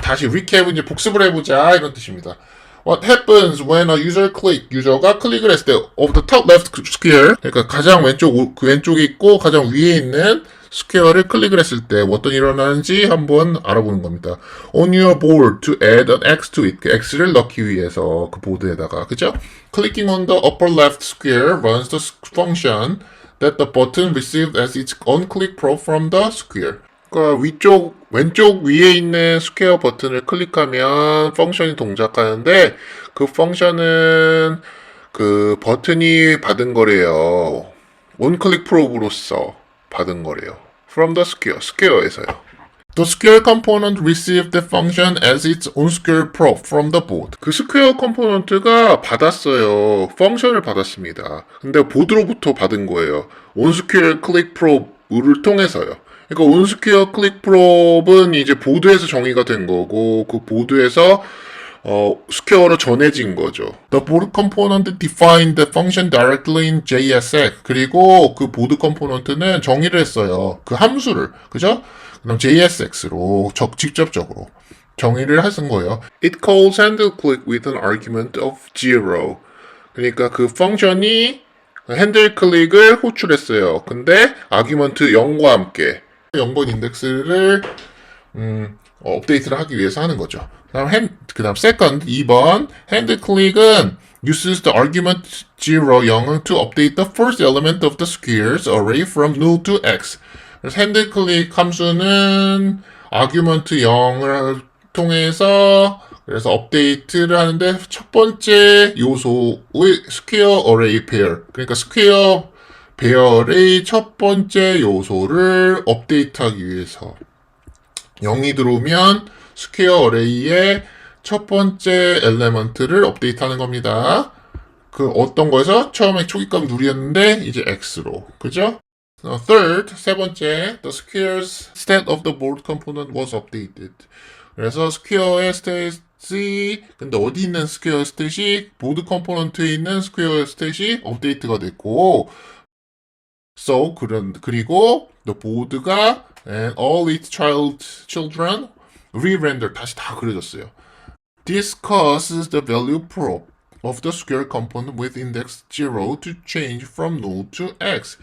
다시 recap 이제 복습을 해보자 이런 뜻입니다. What happens when a user 유저가 클릭을 했을 때 of the top left square 그러니까 가장 왼쪽 그 왼쪽에 있고 가장 위에 있는 스퀘어를 클릭을 했을 때 어떤 일이 일어나는지 한번 알아보는 겁니다. On your board to add an X to it. 그 X를 넣기 위해서 그 보드에다가 그죠? Clicking on the upper left square runs the function that the button received as its on-click prompt from the square. 그러니까 왼쪽 위에 있는 스퀘어 버튼을 클릭하면 펑션이 동작하는데 그 펑션은 그 버튼이 받은 거래요. 온클릭 프로브로서 받은 거래요. From the square에서요. The square component received the function as its own square probe from the board. 그 스퀘어 컴포넌트가 받았어요. 펑션을 받았습니다. 근데 보드로부터 받은 거예요. on square click probe를 통해서요. 그러니까 on square click probe는 이제 보드에서 정의가 된 거고 그 보드에서 스퀘어로 전해진 거죠. The board component defined the function directly in JSX. 그리고 그 보드 컴포넌트는 정의를 했어요. 그 함수를. 그죠? 그럼 JSX로 직접적으로 정의를 하신 거예요. It calls handle click with an argument of 0. 그러니까 그 펑션이 핸들 클릭을 호출했어요. 근데 아규먼트 0과 함께 0번 인덱스를 업데이트를 하기 위해서 하는 거죠. 그다음 second 2번 핸드 클릭은 uses the argument 0 to update the first element of the squares array from null to x. 그래서 핸드 클릭 함수는 아규먼트 0을 통해서 그래서 업데이트를 하는데 첫 번째 요소의 스퀘어 어레이 페어 그러니까 스퀘어 배열의 첫 번째 요소를 업데이트하기 위해서 0이 들어오면 스퀘어 어레이의 첫 번째 엘레먼트를 업데이트하는 겁니다. 그 어떤 거에서 처음에 초기값 누리였는데 이제 x로 그죠? Third 세 번째 the square's state of the board component was updated. 그래서 스퀘어의 스탯이 근데 어디 있는 스퀘어 스탯이 보드 컴포넌트에 있는 스퀘어 스탯이 업데이트가 됐고 So 그리고 the board가 and all its children re-render 다시 다 그려졌어요. This causes the value probe of the square component with index 0 to change from null to x.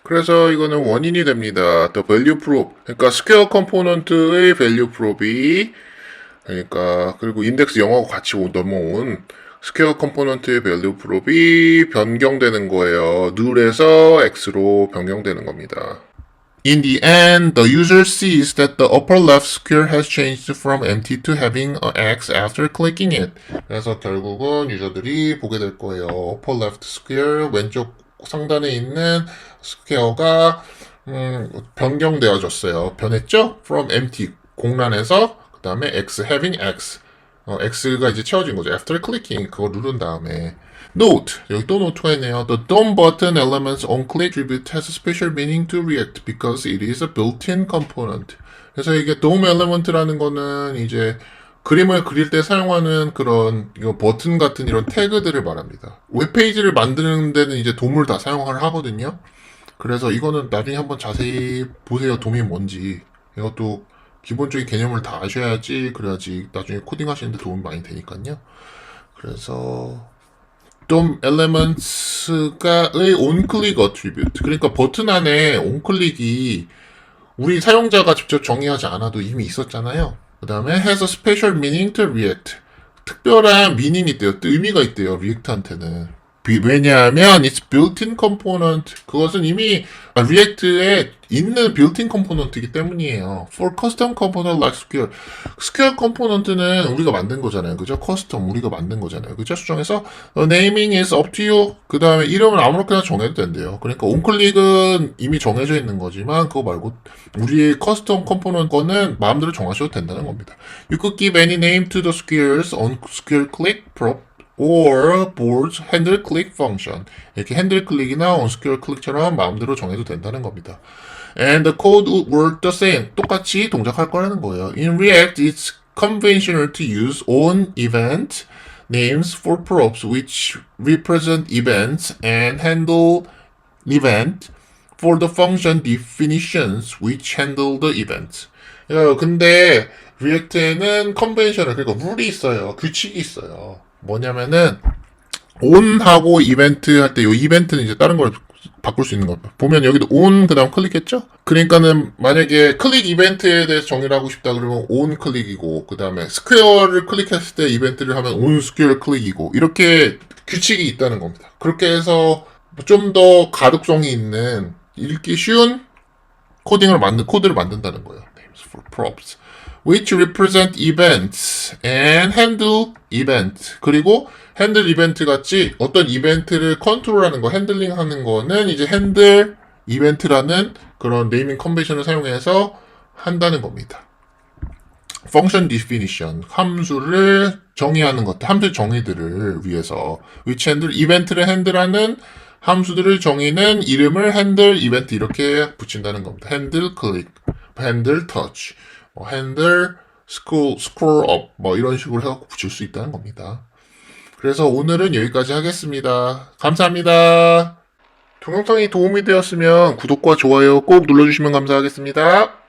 그래서 이거는 원인이 됩니다. The value probe. 그러니까 스퀘어 컴포넌트의 value probe이 그러니까 그리고 인덱스 0하고 같이 넘어온 스퀘어 컴포넌트의 value probe이 변경되는 거예요. null에서 x로 변경되는 겁니다. In the end, the user sees that the upper left square has changed from empty to having an x after clicking it. 그래서 결국은 유저들이 보게 될 거예요. upper left square 왼쪽 상단에 있는 스퀘어가 변경되어졌어요. 변했죠? From empty 공란에서 그 다음에 x having x x가 이제 채워진 거죠. After clicking 그거 누른 다음에 Note 여기 또 노트가 있네요. The DOM button elements on click attribute has a special meaning to React because it is a built-in component. 그래서 이게 DOM element라는 거는 이제 그림을 그릴 때 사용하는 그런 이거 버튼 같은 이런 태그들을 말합니다. 웹페이지를 만드는 데는 이제 돔을 다 사용을 하거든요. 그래서 이거는 나중에 한번 자세히 보세요. 돔이 뭔지. 이것도 기본적인 개념을 다 아셔야지 그래야지 나중에 코딩 하시는데 도움이 많이 되니까요. 그래서 DOM elements가의 onClick attribute 그러니까 버튼 안에 onClick이 우리 사용자가 직접 정의하지 않아도 이미 있었잖아요. 그 다음에 has a special meaning to React. 특별한 미닝이 있대요. 의미가 있대요. React한테는. 왜냐하면 it's built-in component. 그것은 이미 React에 있는 built-in component이기 때문이에요. For custom component like Square. Square component는 우리가 만든 거잖아요. 그죠? custom 우리가 만든 거잖아요. 그죠? 수정해서 naming is up to you. 그 다음에 이름을 아무렇게나 정해도 된대요. 그러니까 onClick은 이미 정해져 있는 거지만 그거 말고 우리의 custom component 거는 마음대로 정하셔도 된다는 겁니다. You could give any name to the squares on square click prop or board's handle click function. 이렇게 핸들 클릭이나 on square click처럼 마음대로 정해도 된다는 겁니다. and the code were the same. 똑같이 동작할 거라는 거예요. In React, it's conventional to use on event names for props which represent events and handle event for the function definitions which handle the event. 근데 리액트에는 컨벤셔널, 그러니까 룰이 있어요. 규칙이 있어요. 뭐냐면은 on하고 이벤트 할 때 이 이벤트는 이제 다른 걸 바꿀 수 있는 겁니다. 보면 여기도 on 그다음 클릭했죠? 그러니까는 만약에 클릭 이벤트에 대해서 정의를 하고 싶다 그러면 on 클릭이고 그다음에 스퀘어를 클릭했을 때 이벤트를 하면 on 스퀘어 클릭이고 이렇게 규칙이 있다는 겁니다. 그렇게 해서 좀 더 가독성이 있는 읽기 쉬운 코드를 만든다는 거예요. Names for props, which represent events and handle event. 그리고 핸들 이벤트 같이 어떤 이벤트를 컨트롤하는 거, 핸들링하는 거는 이제 핸들 이벤트라는 그런 네이밍 컨벤션을 사용해서 한다는 겁니다. function definition, 함수를 정의하는 것들, 함수 정의들을 위해서 which handle, 이벤트를 핸들하는 함수들을 정의는 이름을 핸들 이벤트 이렇게 붙인다는 겁니다. 핸들 클릭, 핸들 터치, 핸들 스크롤 업 이런 식으로 해갖고 붙일 수 있다는 겁니다. 그래서 오늘은 여기까지 하겠습니다. 감사합니다. 동영상이 도움이 되었으면 구독과 좋아요 꼭 눌러주시면 감사하겠습니다.